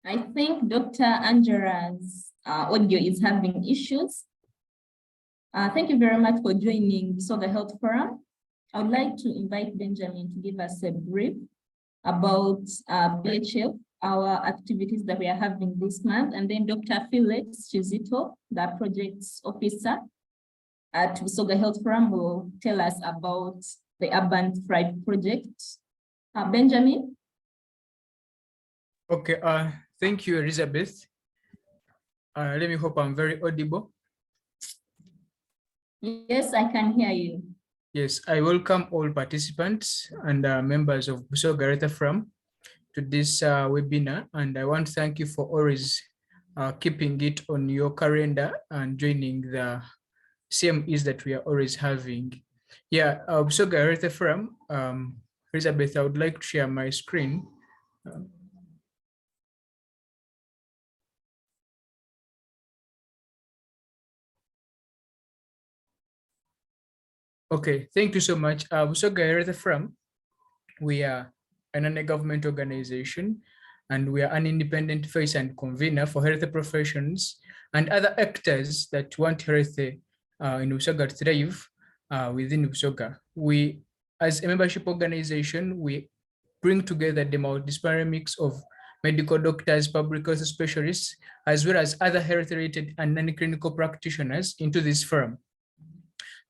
I think Dr. Angela's audio is having issues. Thank you very much for joining Busoga Health Forum. I would like to invite Benjamin to give us a brief about BHF, our activities that we are having this month, and then Dr. Felix Chizito, the projects officer at Busoga Health Forum, will tell us about the Urban Thrive project. Benjamin? Okay, thank you, Elizabeth. Let me hope I'm very audible. Yes, I can hear you. Yes, I welcome all participants and members of Busoga Health Forum to this webinar, and I want to thank you for always keeping it on your calendar and joining the CMEs that we are always having. Yeah, Busoga Health Forum, Elizabeth, I would like to share my screen. Okay, thank you so much. Busoga Health Forum, we are a non-government organization, and we are an independent face and convener for health professions and other actors that want health in Busoga to thrive within Busoga. We, as a membership organization, we bring together the multidisciplinary mix of medical doctors, public health specialists, as well as other health-related and non-clinical practitioners into this forum.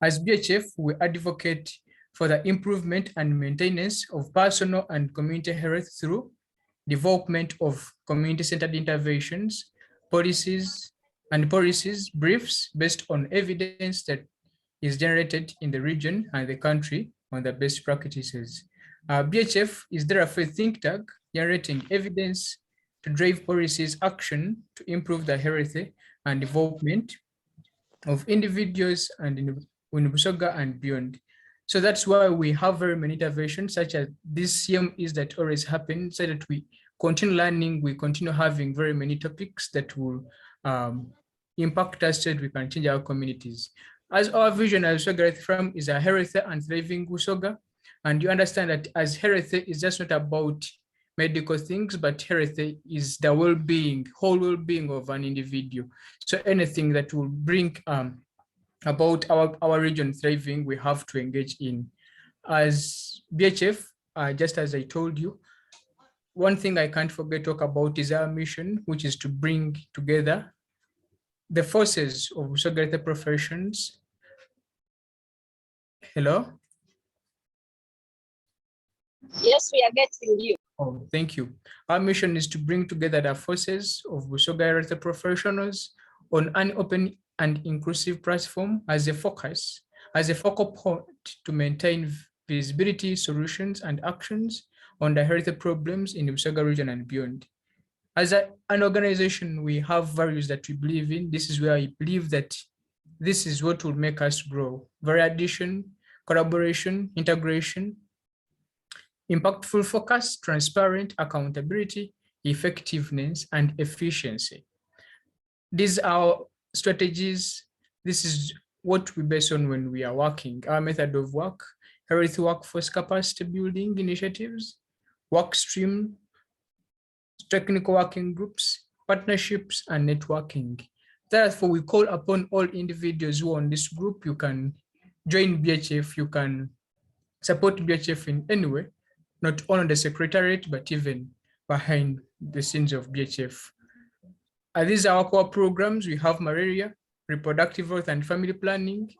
As BHF, we advocate for the improvement and maintenance of personal and community health through development of community-centered interventions, policies briefs based on evidence that is generated in the region and the country on the best practices. BHF is therefore a think tank generating evidence to drive policies action to improve the health and development of individuals and in Busoga and beyond. So that's why we have very many interventions such as this CMEs that always happen, so that we continue learning, we continue having very many topics that will impact us so that we can change our communities. As our vision as Busoga Health Forum is a healthy and thriving Busoga, and you understand that as health is just not about medical things, but health is the well-being, whole well-being of an individual. So anything that will bring about our region thriving, we have to engage in. As BHF, just as I told you, one thing I can't forget to talk about is our mission, which is to bring together the forces of Busoga Health professions. Hello? Yes, we are getting you. Oh, thank you. Our mission is to bring together the forces of Busoga Health professionals on an open and inclusive platform as a focal point to maintain visibility, solutions, and actions on the health problems in the Busoga region and beyond. As an organization, we have values that we believe in. This is where I believe that this is what will make us grow. Variation, collaboration, integration, impactful focus, transparent, accountability, effectiveness, and efficiency. These are strategies. This is what we base on when we are working. Our method of work: health workforce capacity building initiatives, work stream, technical working groups, partnerships, and networking. Therefore, we call upon all individuals who are on this group. You can join BHF, you can support BHF in any way, not only the secretariat, but even behind the scenes of BHF. These are our core programs. We have malaria, reproductive health and family planning,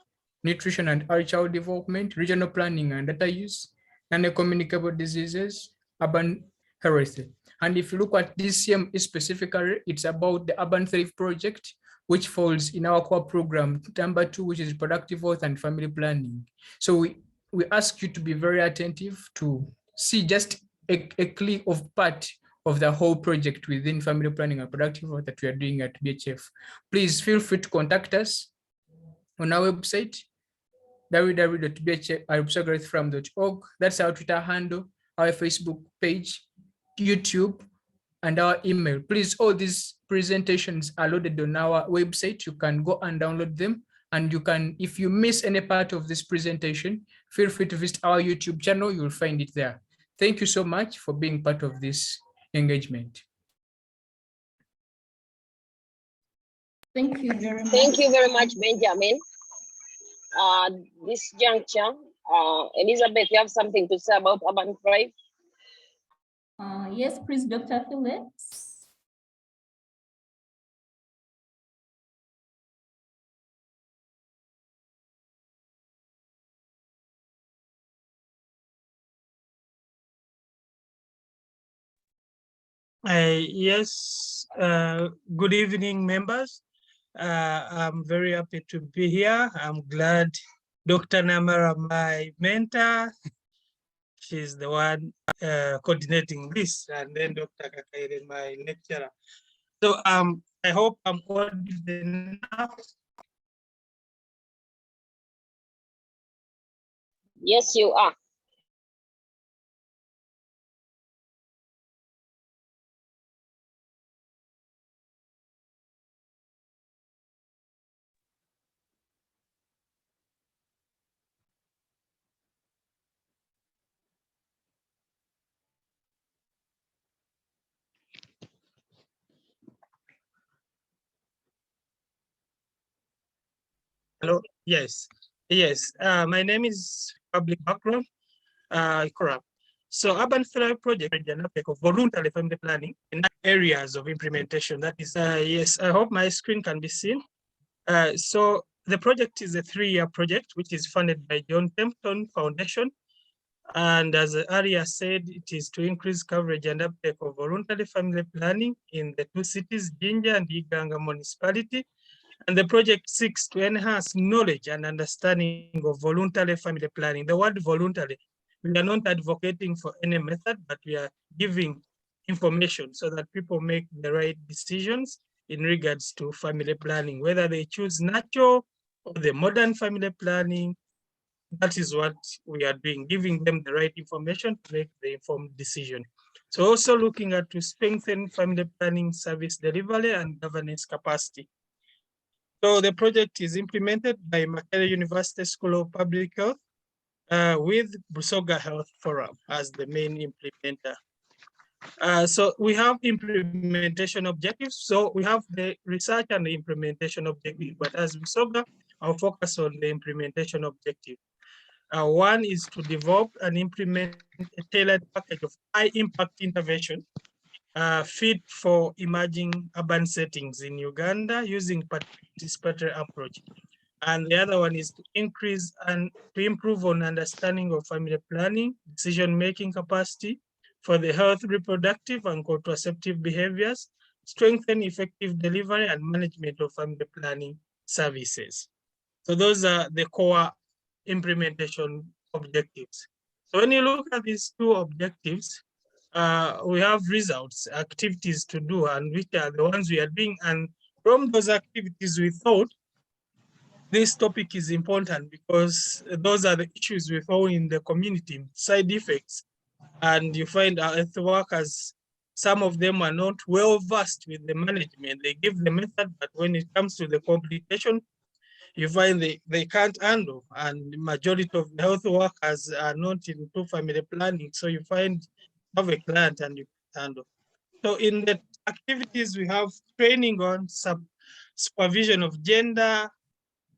nutrition and early child development, regional planning and data use, non-communicable diseases, urban health. And if you look at this CME specifically, it's about the Urban Thrive project, which falls in our core program number 2, which is reproductive health and family planning. So we ask you to be very attentive to see just a clip of part of the whole project within family planning and productive work that we are doing at BHF. Please feel free to contact us on our website, www.bhf.org. That's our Twitter handle, our Facebook page, YouTube, and our email. Please, all these presentations are loaded on our website. You can go and download them. And you can, if you miss any part of this presentation, feel free to visit our YouTube channel. You will find it there. Thank you so much for being part of this engagement. Thank you very much. Thank you very much, Benjamin. This juncture, Elizabeth, you have something to say about urban thrive? Yes, please, Dr. Phillips. Yes, good evening, members. I'm very happy to be here. I'm glad Dr. Namara, my mentor, she's the one coordinating this, and then Dr. Kakaire, my lecturer. So I hope I'm audible enough. Yes, you are. Hello, yes, yes. My name is Public Background, Ikora. So Urban Thrive Project is an aspect of voluntary family planning in areas of implementation. That is, yes, I hope my screen can be seen. So the project is a 3-year project, which is funded by John Templeton Foundation. And as earlier said, it is to increase coverage and uptake of voluntary family planning in the 2 cities, Jinja and Iganga municipality. And the project seeks to enhance knowledge and understanding of voluntary family planning. The word voluntary, we are not advocating for any method, but we are giving information so that people make the right decisions in regards to family planning, whether they choose natural or the modern family planning. That is what we are doing, giving them the right information to make the informed decision. So also looking at to strengthen family planning service delivery and governance capacity. So the project is implemented by Makerere University School of Public Health with Busoga Health Forum as the main implementer. So we have implementation objectives. So we have the research and the implementation objective, but as Busoga, I'll focus on the implementation objective. One is to develop and implement a tailored package of high impact intervention fit for emerging urban settings in Uganda using participatory approach. And the other one is to increase and to improve on understanding of family planning, decision-making capacity for the health, reproductive and contraceptive behaviors, strengthen effective delivery and management of family planning services. So those are the core implementation objectives. So when you look at these 2 objectives, we have results, activities to do, and which are the ones we are doing. And from those activities, we thought this topic is important because those are the issues we found in the community, side effects. And you find our health workers, some of them are not well versed with the management. They give the method, but when it comes to the complication, you find they can't handle. And the majority of the health workers are not into family planning. So you find have a client and you can't handle. So in the activities, we have training on supervision of gender,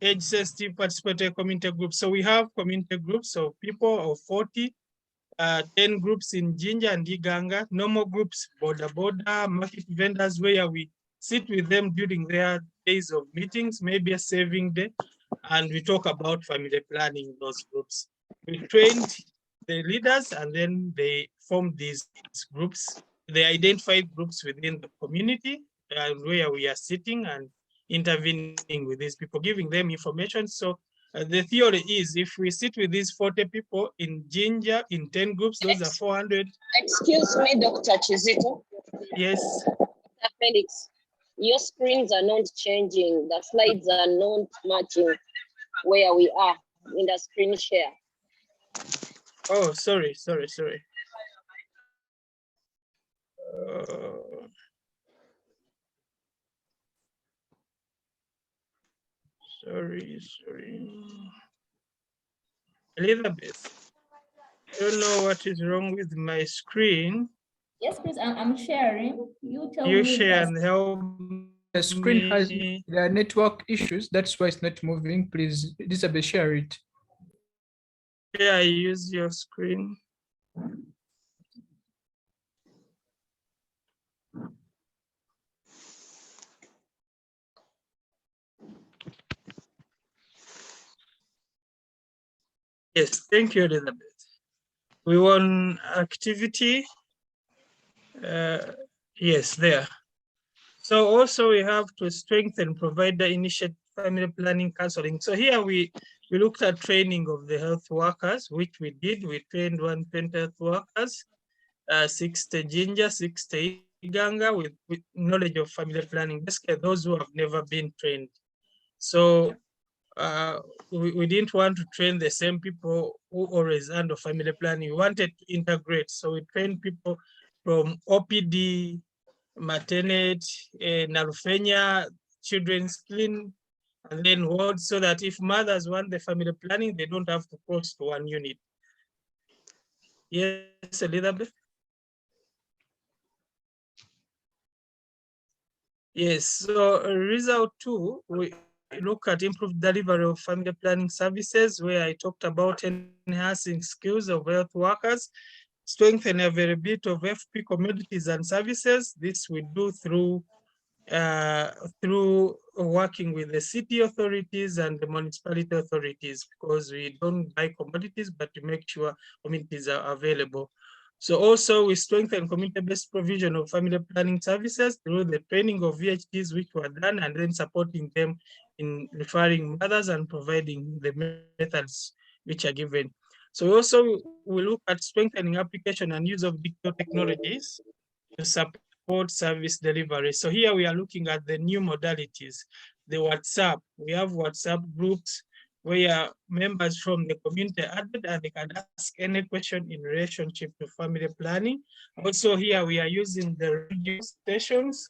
age-sensitive participatory community groups. So we have community groups of people of 40, 10 groups in Jinja and Iganga, normal groups, border, market vendors, where we sit with them during their days of meetings, maybe a saving day, and we talk about family planning in those groups. We trained the leaders and then they formed these groups. They identified groups within the community where we are sitting and intervening with these people, giving them information. So the theory is if we sit with these 40 people in Jinja in 10 groups, those are 400. Excuse me, Dr. Chizito. Yes. Dr. Felix, your screens are not changing. The slides are not matching where we are in the screen share. Oh, sorry. Sorry. Elizabeth, I don't know what is wrong with my screen. Yes, please, I'm sharing. You tell You me share first. and help The screen has Me- the network issues. That's why it's not moving. Please, Elizabeth, share it. Yeah, I use your screen. Yes, thank you, Elizabeth. We want activity. Yes, there. So also we have to strengthen provider initiated family planning counseling. So here we looked at training of the health workers, which we did. We trained 120 health workers, 60 ginger, 60 iganga with knowledge of family planning, basically those who have never been trained. So we didn't want to train the same people who always handle family planning. We wanted to integrate. So we trained people from OPD, maternity, Narufenya, children's clinic, and then wards, so that if mothers want the family planning, they don't have to cross to one unit. Yes, Elizabeth? Yes, so result 2, we look at improved delivery of family planning services, where I talked about enhancing skills of health workers, strengthen availability of FP commodities and services. This we do through working with the city authorities and the municipality authorities, because we don't buy commodities, but to make sure communities are available. So also we strengthen community-based provision of family planning services through the training of VHPs which were done, and then supporting them in referring mothers and providing the methods which are given. So also we look at strengthening application and use of digital technologies to support service delivery. So here we are looking at the new modalities, the WhatsApp. We have WhatsApp groups where members from the community are added and they can ask any question in relationship to family planning. Also here we are using the radio stations.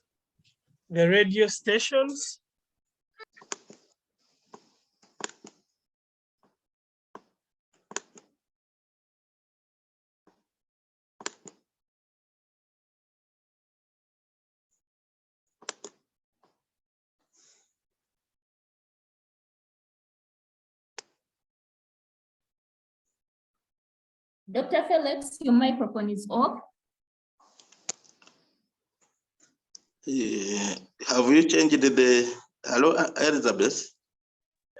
Dr. Felix, your microphone is off. Yeah. Have you changed the hello, Elizabeth?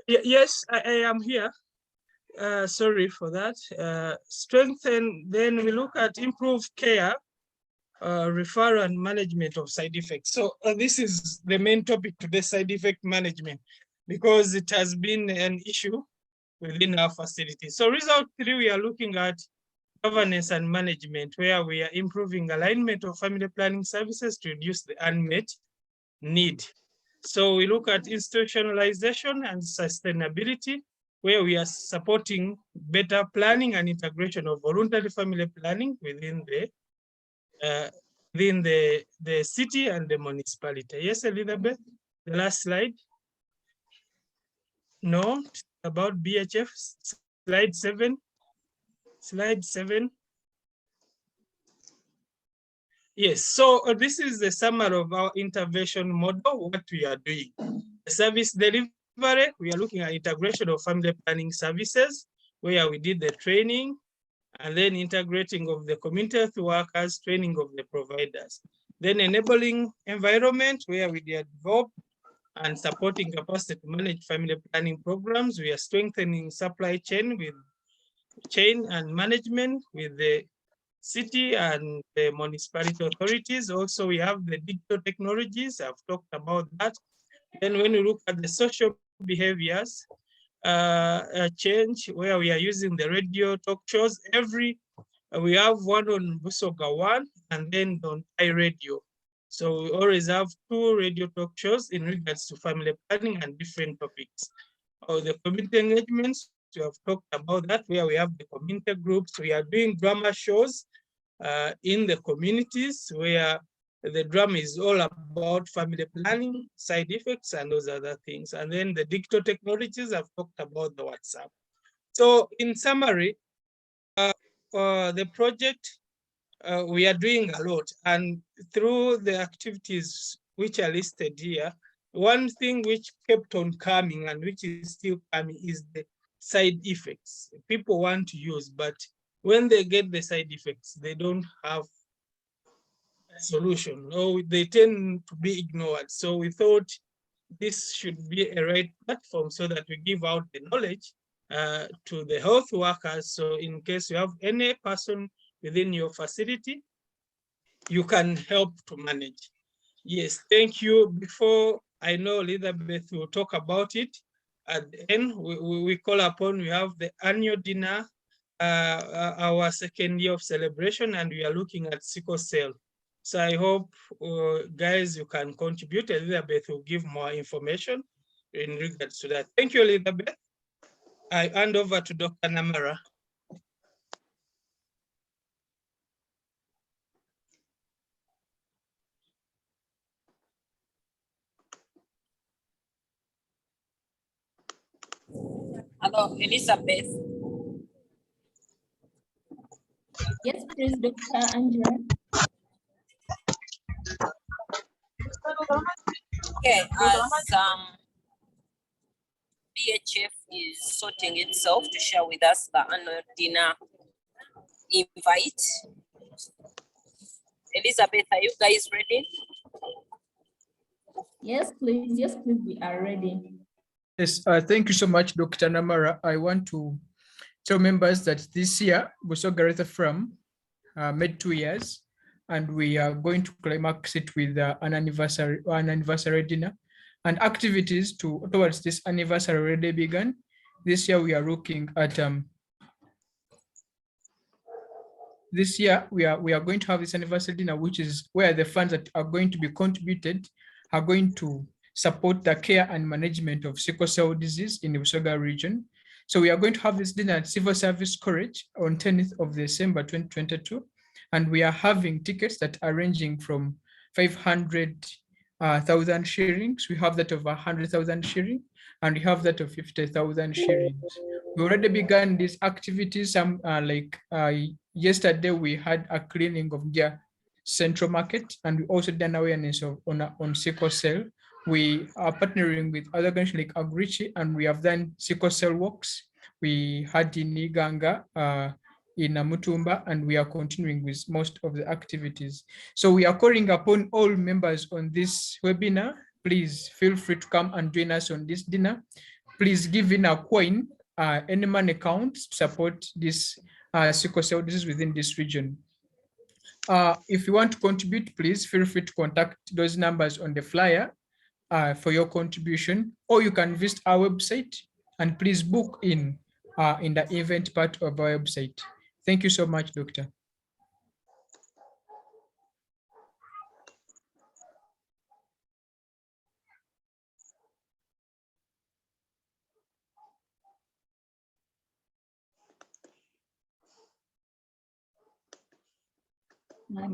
Yes, I am here. Sorry for that. Strengthen, then we look at improved care, referral and management of side effects. So this is the main topic today, side effect management, because it has been an issue within our facility. So result 3, we are looking at governance and management, where we are improving alignment of family planning services to reduce the unmet need. So we look at institutionalization and sustainability, where we are supporting better planning and integration of voluntary family planning within the city and the municipality. Yes, Elizabeth, the last slide. No, about BHF, slide 7. Slide 7. Yes, so this is the summary of our intervention model, what we are doing. The service delivery, we are looking at integration of family planning services, where we did the training, and then integrating of the community health workers, training of the providers. Then enabling environment, where we develop and supporting capacity to manage family planning programs. We are strengthening supply chain with chain and management with the city and the municipality authorities. Also, we have the digital technologies. I've talked about that. Then when we look at the social behaviors, change, where we are using the radio talk shows. We have one on Busoga 1 and then on iRadio. So we always have 2 radio talk shows in regards to family planning and different topics. The community engagements, we have talked about that, where we have the community groups. We are doing drama shows in the communities, where the drama is all about family planning, side effects, and those other things. And then the digital technologies, I've talked about the WhatsApp. So in summary, the project, we are doing a lot, and through the activities which are listed here. One thing which kept on coming and which is still coming is the side effects. People want to use, but when they get the side effects, they don't have a solution, or they tend to be ignored. So we thought this should be a right platform so that we give out the knowledge to the health workers. So in case you have any person within your facility, you can help to manage. Yes, thank you. Before I know Elizabeth will talk about it, at the end, we call upon, we have the annual dinner, our second year of celebration, and we are looking at sickle cell. So I hope, guys, you can contribute. Elizabeth will give more information in regards to that. Thank you, Elizabeth. I hand over to Dr. Namara. Hello, Elizabeth. Yes, please, Dr. Angela. Okay, as BHF is sorting itself to share with us the annual dinner invite. Elizabeth, are you guys ready? Yes, please. Yes, please. We are ready. Yes, thank you so much, Dr. Namara. I want to tell members that this year, Busoga From made 2 years, and we are going to climax it with an anniversary dinner. And activities towards this anniversary already began. This year we are looking at this year we are going to have this anniversary dinner, which is where the funds that are going to be contributed are going to support the care and management of sickle cell disease in the Busoga region. So we are going to have this dinner at Civil Service College on 10th of December 2022, and we are having tickets that are ranging from 500,000 shillings. We have that of 100,000 shillings, and we have that of 50,000 shillings. We already began these activities. Yesterday we had a cleaning of their central market, and we also done awareness on sickle cell. We are partnering with other organizations like Agrichi, and we have done sickle cell walks. We had in Iganga, in Mutumba, and we are continuing with most of the activities. So we are calling upon all members on this webinar. Please feel free to come and join us on this dinner. Please give in a coin, any money account to support this sickle cell disease within this region. If you want to contribute, please feel free to contact those numbers on the flyer for your contribution, or you can visit our website and please book in the event part of our website. Thank you so much, Doctor.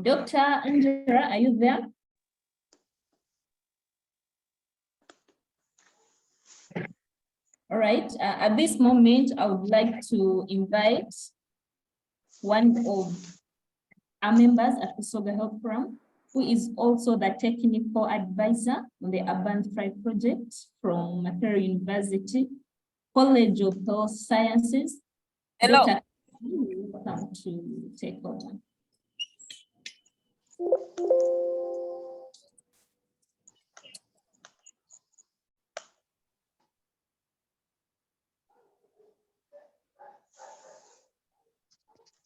Dr. Angela, are you there? All right, at this moment, I would like to invite one of our members at the Busoga Health Forum, who is also the technical advisor on the Urban Thrive project from Makerere University, College of Health Sciences. Hello. Dr. Welcome to take over.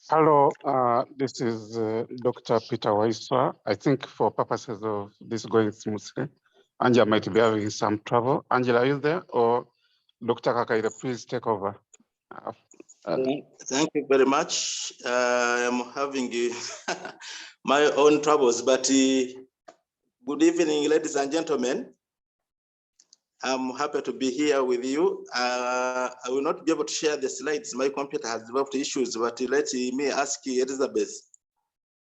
Hello, this is Dr. Peter Waiswa. I think for purposes of this going smoothly, Angela might be having some trouble. Angela, are you there? Or Dr. Kakaire, please take over. Thank you very much. I'm having my own troubles, but good evening, ladies and gentlemen. I'm happy to be here with you. I will not be able to share the slides. My computer has developed issues, but let me ask Elizabeth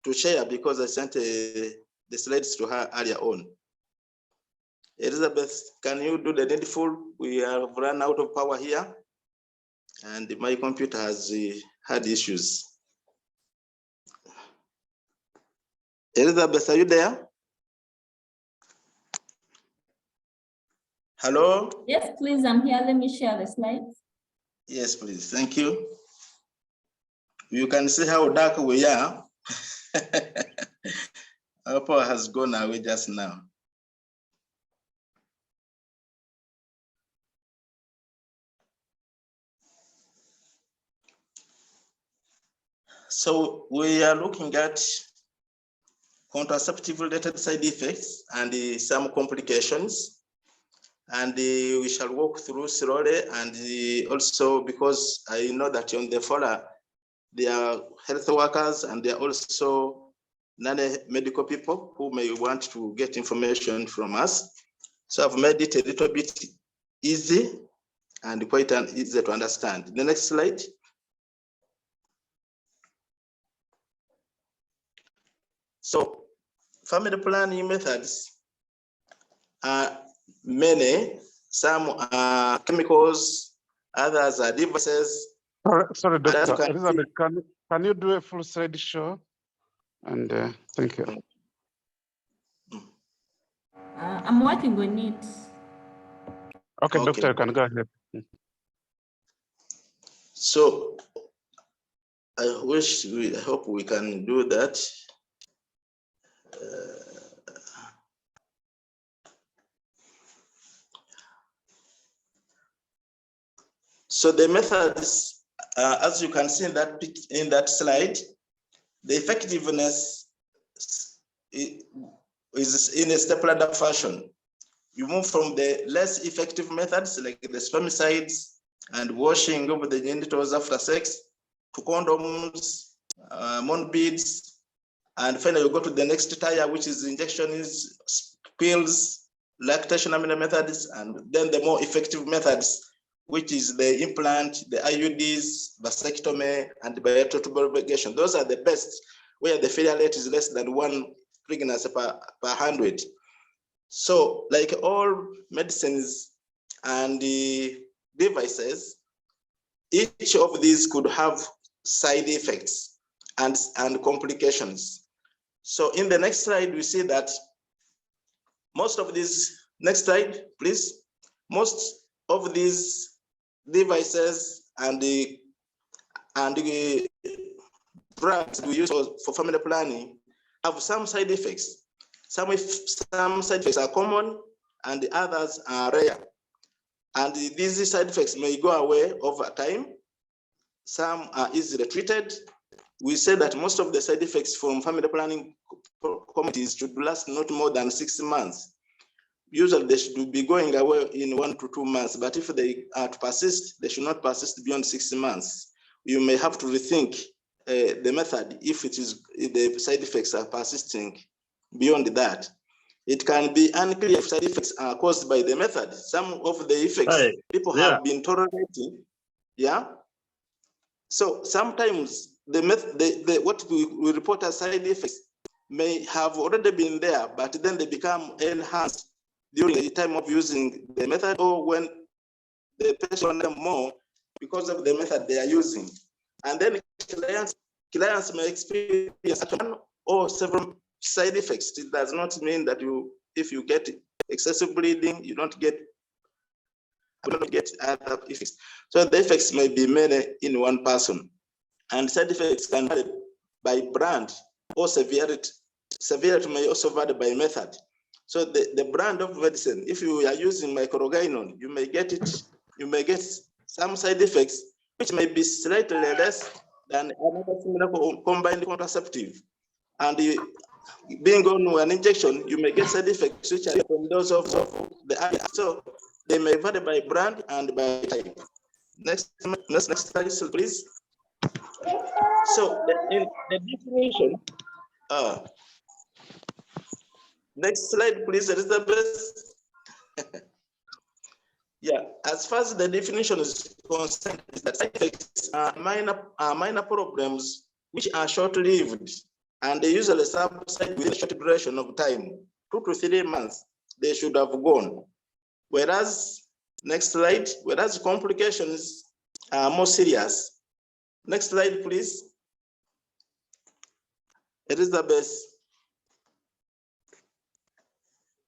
to share because I sent the slides to her earlier on. Elizabeth, can you do the needful? We have run out of power here, and my computer has had issues. Elizabeth, are you there? Hello? Yes, please, I'm here. Let me share the slides. Yes, please. Thank you. You can see how dark we are. Our power has gone away just now. So we are looking at contraceptive related side effects and some complications. And we shall walk through slowly. And also because I know that on the fora, there are health workers and there are also non-medical people who may want to get information from us. So I've made it a little bit easy and quite easy to understand. The next slide. So family planning methods are many. Some are chemicals, others are devices. Sorry, And as you Dr. can Elizabeth, can you do a full slide show? And thank you. I'm working on it. Okay, Okay. Doctor, you can go ahead. So I hope we can do that. So the methods, as you can see in that slide, the effectiveness is in a step-ladder fashion. You move from the less effective methods like the spermicides and washing over the genitals after sex to condoms, mon beads, and finally you go to the next tier, which is injections, pills, lactation amino methods, and then the more effective methods, which is the implant, the IUDs, vasectomy, and biototuber irrigation. Those are the best, where the failure rate is less than 1 pregnancy per 100. So like all medicines and the devices, each of these could have side effects and complications. So in the next slide, we see that most of these, next slide, please. Most of these devices and the drugs we use for family planning have some side effects. Some side effects are common and the others are rare. And these side effects may go away over time. Some are easily treated. We say that most of the side effects from family planning committees should last not more than 6 months. Usually they should be going away in 1 to 2 months, but if they are to persist, they should not persist beyond 6 months. You may have to rethink the method if the side effects are persisting beyond that. It can be unclear if side effects are caused by the method. Some of the effects people have been tolerating, yeah. So sometimes what we report as side effects may have already been there, but then they become enhanced during the time of using the method or when the patient wants more because of the method they are using. And then clients may experience one or several side effects. It does not mean that if you get excessive bleeding, you don't get other effects. So the effects may be many in one person. And side effects can vary by brand or severity. Severity may also vary by method. So the brand of medicine, if you are using microgynon, you may get some side effects which may be slightly less than another similar combined contraceptive. And being on an injection, you may get side effects which are from those of the other. So they may vary by brand and by type. Next slide, please. So in the definition, next slide, please, Elizabeth. Yeah, as far as the definition is concerned, is that side effects are minor problems which are short-lived, and they usually subside within a short duration of time, 2 to 3 months. They should have gone. Whereas, next slide, whereas complications are more serious. Next slide, please. Elizabeth.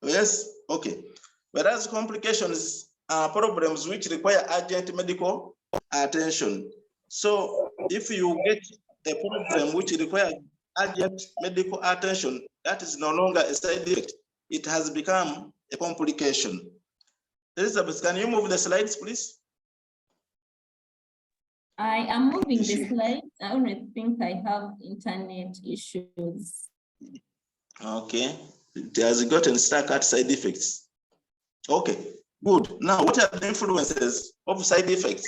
Yes, okay. whereas complications are problems which require urgent medical attention. So if you get a problem which requires urgent medical attention, that is no longer a side effect. It has become a complication. Elizabeth, can you move the slides, please? I am moving the slides. I only think I have internet issues. Okay, it has gotten stuck at side effects. Okay, good. Now, what are the influences of side effects?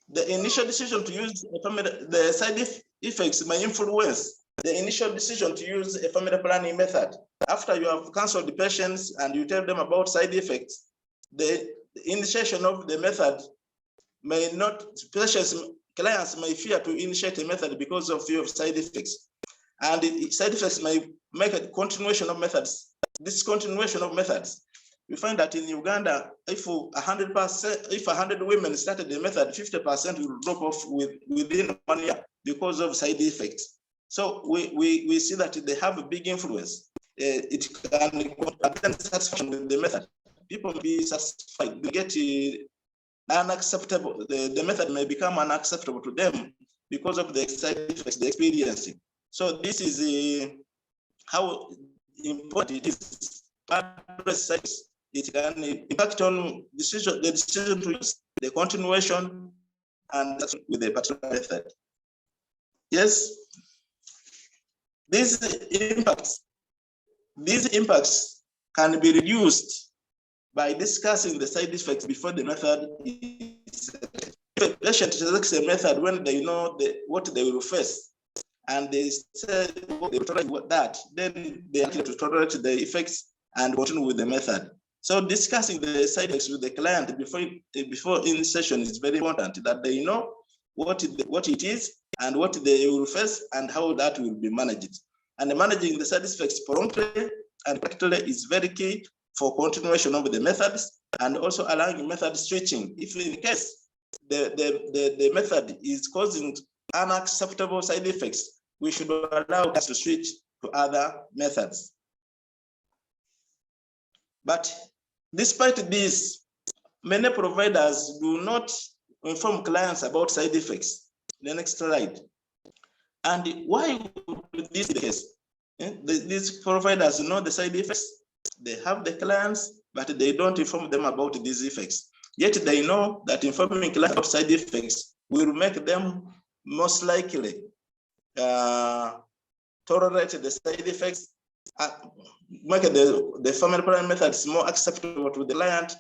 The initial decision to use the side effects may influence the initial decision to use a family planning method. After you have counseled the patients and you tell them about side effects, the initiation of the method may not, clients may fear to initiate a method because of fear of side effects. And side effects may make a continuation of methods, discontinuation of methods. We find that in Uganda, if 100%, if 100 women started the method, 50% will drop off within 1 year because of side effects. So we see that they have a big influence. It can satisfaction with the method. People may be satisfied. They get unacceptable. The method may become unacceptable to them because of the side effects they're experiencing. So this is how important it is. It can impact on the decision to use the continuation and with the particular method. Yes, these impacts can be reduced by discussing the side effects before the method is. If a patient selects a method when they know what they will face, and they say they will tolerate that, then they are likely to tolerate the effects and continue with the method. So discussing the side effects with the client before in session is very important, that they know what it is and what they will face and how that will be managed. And managing the side effects promptly and practically is very key for continuation of the methods, and also allowing method switching. If in case the method is causing unacceptable side effects, we should allow us to switch to other methods. But despite this, many providers do not inform clients about side effects. The next slide. And why would this be the case? These providers know the side effects. They have the clients, but they don't inform them about these effects. Yet they know that informing clients about side effects will make them most likely tolerate the side effects, make the family planning methods more acceptable to the client.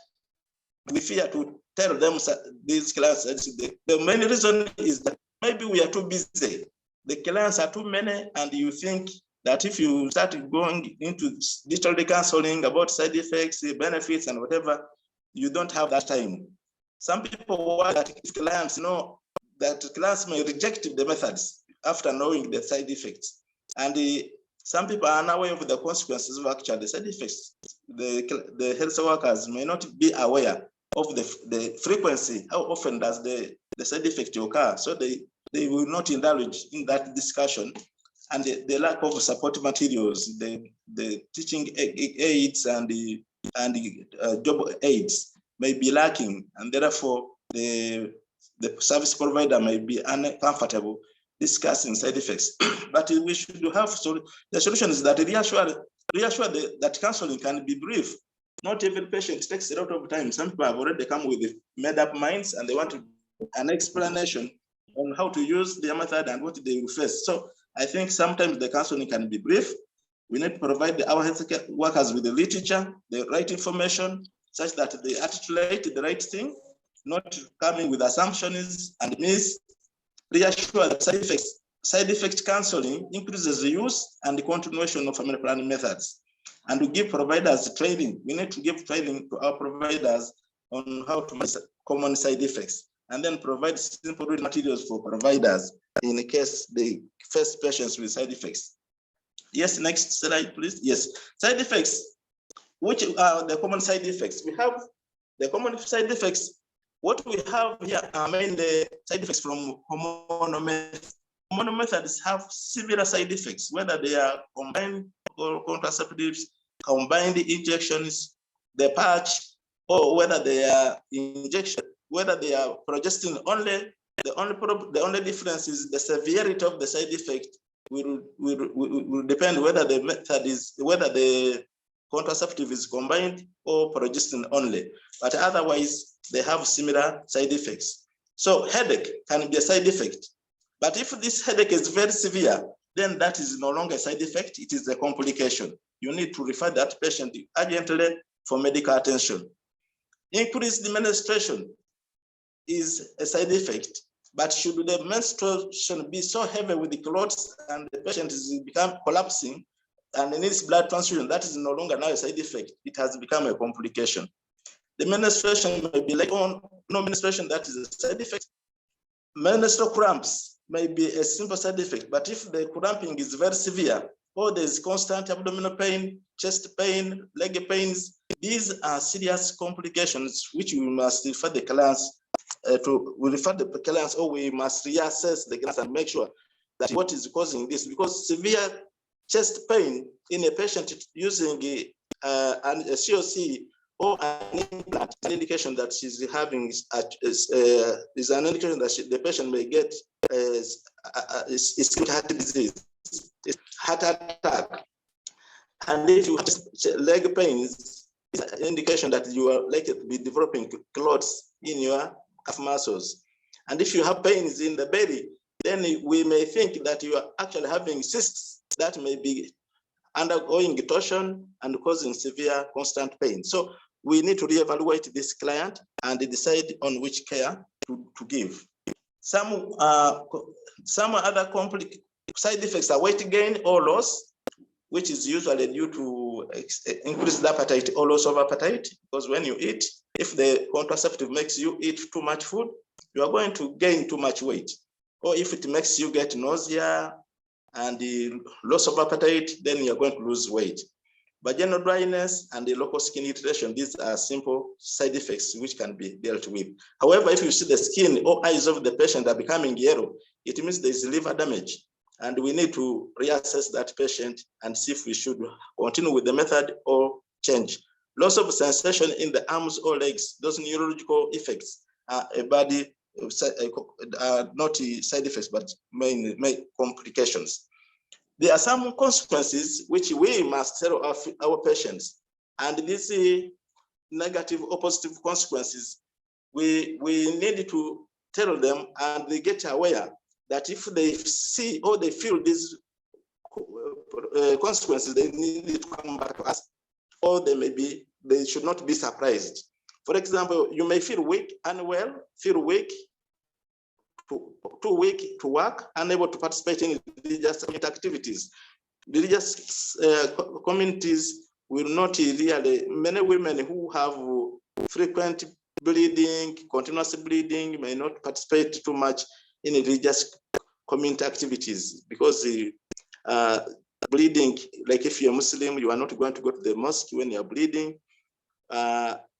We fear to tell them these clients. The main reason is that maybe we are too busy. The clients are too many, and you think that if you start going into digital counseling about side effects, benefits, and whatever, you don't have that time. Some people worry that if clients know that clients may reject the methods after knowing the side effects. And some people are unaware of the consequences of actually the side effects. The health workers may not be aware of the frequency, how often does the side effect occur. So they will not indulge in that discussion. And the lack of support materials, the teaching aids and the job aids may be lacking, and therefore the service provider may be uncomfortable discussing side effects. But we should have, so the solution is that reassure that counseling can be brief. Not every patient takes a lot of time. Some people have already come with made up minds and they want an explanation on how to use their method and what they will face. So I think sometimes the counseling can be brief. We need to provide our healthcare workers with the literature, the right information, such that they articulate the right thing, not coming with assumptions and miss. Reassure that side effect counseling increases the use and the continuation of family planning methods. And to give providers training, we need to give training to our providers on how to manage common side effects, and then provide simple reading materials for providers in case they face patients with side effects. Yes, next slide, please. Yes, side effects. Which are the common side effects? We have the common side effects. What we have here are mainly side effects from hormonal methods. Hormonal methods have similar side effects, whether they are combined or contraceptives. combined injections, the patch, or whether they are injection, whether they are progestin only. The only difference is the severity of the side effect will depend whether the method is, whether the contraceptive is combined or progestin only. But otherwise, they have similar side effects. So headache can be a side effect. But if this headache is very severe, then that is no longer a side effect, it is a complication. You need to refer that patient urgently for medical attention. Increased menstruation is a side effect, but should the menstruation be so heavy with the clots and the patient is become collapsing and needs blood transfusion, that is no longer now a side effect, it has become a complication. The menstruation may be like no menstruation, that is a side effect. Menstrual cramps may be a simple side effect, but if the cramping is very severe, or there's constant abdominal pain, chest pain, leg pains, these are serious complications which we must refer the clients or we must reassess the clients and make sure that what is causing this, because severe chest pain in a patient using a COC or an implant, an indication that she's having is an indication that the patient may get ischemic heart disease, heart attack. And if you have leg pains, it's an indication that you are likely to be developing clots in your calf muscles. And if you have pains in the belly, then we may think that you are actually having cysts that may be undergoing torsion and causing severe constant pain. So we need to reevaluate this client and decide on which care to give. Some other complex side effects are weight gain or loss, which is usually due to increased appetite or loss of appetite, because when you eat, if the contraceptive makes you eat too much food, you are going to gain too much weight. Or if it makes you get nausea and the loss of appetite, then you're going to lose weight. Vaginal dryness and the local skin irritation, these are simple side effects which can be dealt with. However, if you see the skin or eyes of the patient are becoming yellow, it means there's liver damage. And we need to reassess that patient and see if we should continue with the method or change. Loss of sensation in the arms or legs, those neurological effects are not side effects, but main complications. There are some consequences which we must tell our patients, and these negative or positive consequences, we need to tell them and they get aware that if they see or they feel these consequences, they need to come back to us, or they should not be surprised. For example, you may feel weak, unwell, feel weak, too weak to work, unable to participate in religious activities. Religious communities will not really, many women who have frequent bleeding, continuous bleeding, may not participate too much in religious community activities because bleeding, like if you're Muslim, you are not going to go to the mosque when you're bleeding.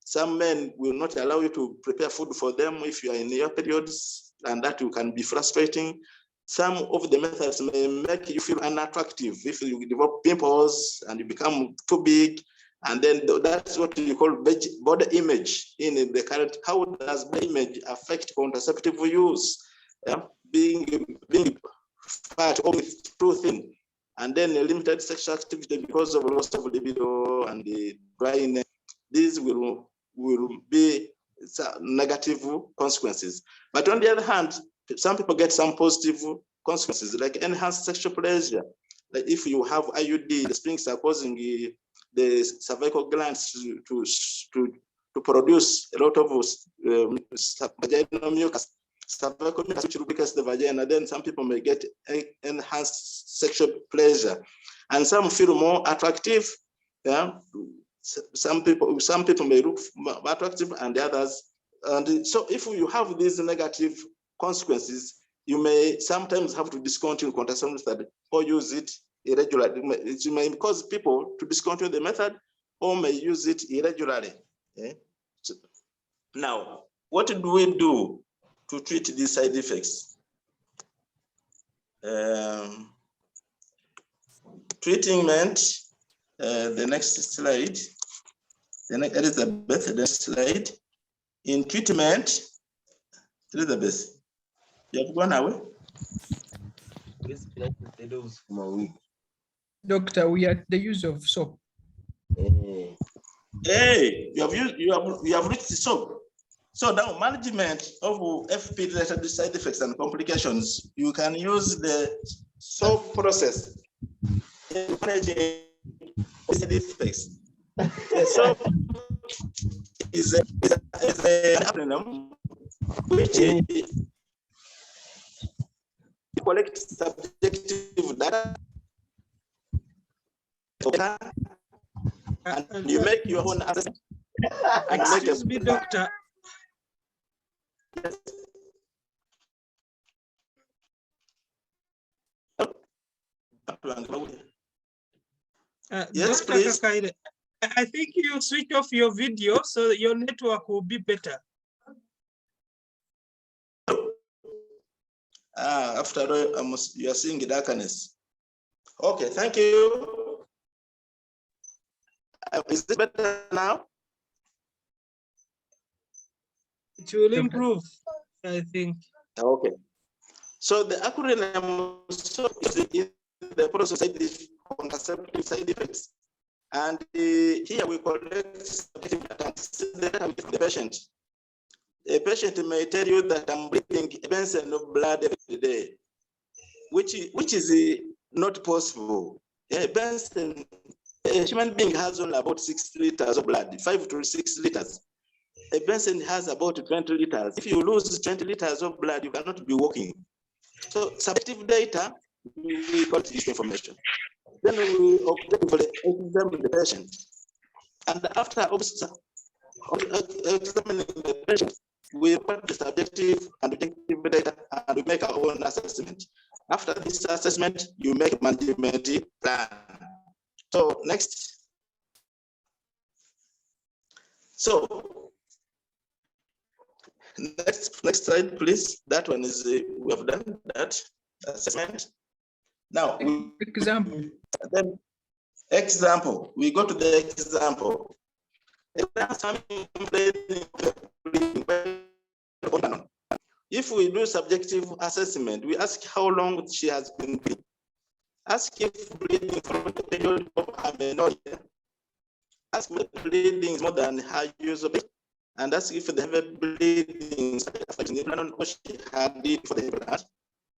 Some men will not allow you to prepare food for them if you are in your periods, and that can be frustrating. Some of the methods may make you feel unattractive if you develop pimples and you become too big. And then that's what you call body image in the current. How does body image affect contraceptive use? Being fat or too thin, and then limited sexual activity because of loss of libido and the dryness. These will be negative consequences. But on the other hand, some people get some positive consequences, like enhanced sexual pleasure. Like if you have IUD, the springs are causing the cervical glands to produce a lot of vaginal mucus, cervical mucus, which lubricates the vagina. Then some people may get enhanced sexual pleasure, and some feel more attractive. Yeah, some people may look more attractive, and the others. And so, if you have these negative consequences, you may sometimes have to discontinue contraceptive method or use it irregularly. It may cause people to discontinue the method or may use it irregularly. Okay? So, now, what do we do to treat these side effects? Treatment The next slide. Elizabeth, the next slide. In treatment, Elizabeth, you have gone away? Doctor, we are the use of soap. Hey, you have reached the soap. So now management of FP related side effects and complications, you can use the soap process in managing side effects. The soap is an acronym which collects subjective data and you make your own assessment. Excuse me, doctor. Yes, Dr. please. Kakaire, I think you switch off your video so that your network will be better. After all, you are seeing darkness. Okay, thank you. Is it better now? It will improve, I think. Okay. So the acronym is in the process of contraceptive side effects. And here we collect data with the patient. A patient may tell you that I'm bleeding a basin of blood every day, which is not possible. A human being has only about 6 liters of blood, 5 to 6 liters. A person has about 20 liters. If you lose 20 liters of blood, you cannot be walking. So subjective data, we got this information. Then we examine the patient. And after examining the patient, we put the subjective and objective data and we make our own assessment. After this assessment, you make a management plan. So next. So next slide, please. That one is we have done that assessment. Now example. We go to the example. If we do subjective assessment, we ask how long she has been bleeding. Ask if bleeding from the period of amenorrhea. Ask if bleeding is more than her use of it, and ask if they have bleeding or she had it for the implant,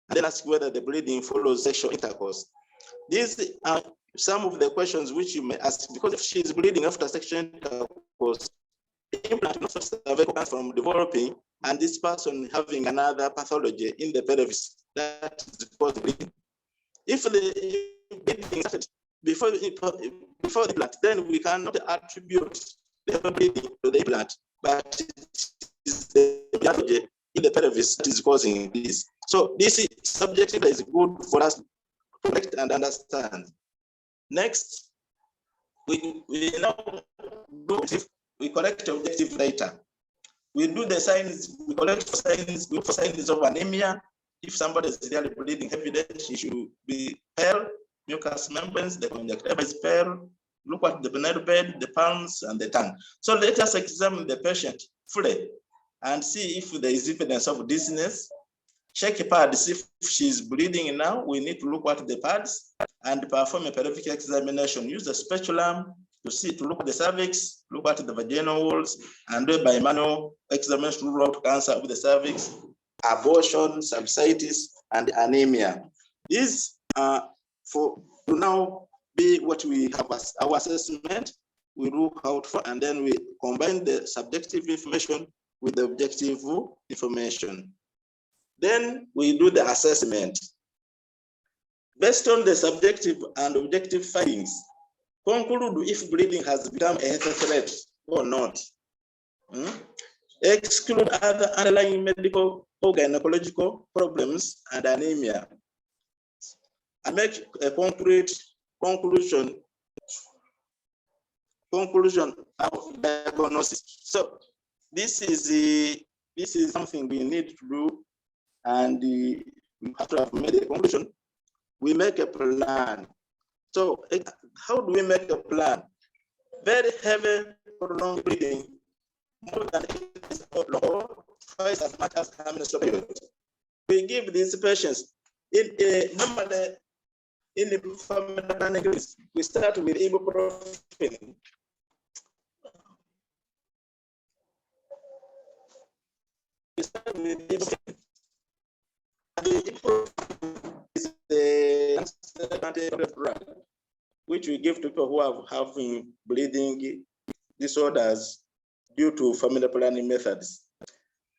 and then ask whether the bleeding follows sexual intercourse. These are some of the questions which you may ask, because if she is bleeding after sexual intercourse, the implant not survive from developing, and this person having another pathology in the pelvis that is caused bleeding. If the bleeding started before the implant, then we cannot attribute the bleeding to the implant, but it is the pathology in the pelvis that is causing this. So this subjective is good for us to collect and understand. Next, we now do we collect objective data. We do the signs, we collect for signs, we look for signs of anemia. If somebody is really bleeding heavy, she should be pale, mucous membranes, the conjunctiva is pale. Look at the venous bed, the palms, and the tongue. So let us examine the patient fully and see if there is evidence of dizziness. Check pads. If she's bleeding now, we need to look at the pads and perform a pelvic examination. Use the speculum to look at the cervix, look at the vaginal walls, and do by manual examination to rule out cancer of the cervix, abortion, subsidies, and anemia. These are to now be what we have as our assessment. We look out for, and then we combine the subjective information with the objective information. Then we do the assessment. Based on the subjective and objective findings, conclude if bleeding has become a health threat or not. Exclude other underlying medical or gynecological problems and anemia. And make a concrete conclusion of diagnosis. So this is something we need to do, and we have to have made a conclusion. We make a plan. So how do we make a plan? Very heavy, prolonged bleeding, more than twice as much as menstrual period. We give these patients normally in the family planning, we start with ibuprofen. We start with ibuprofen. Is the drug which we give to people who are having bleeding disorders due to family planning methods.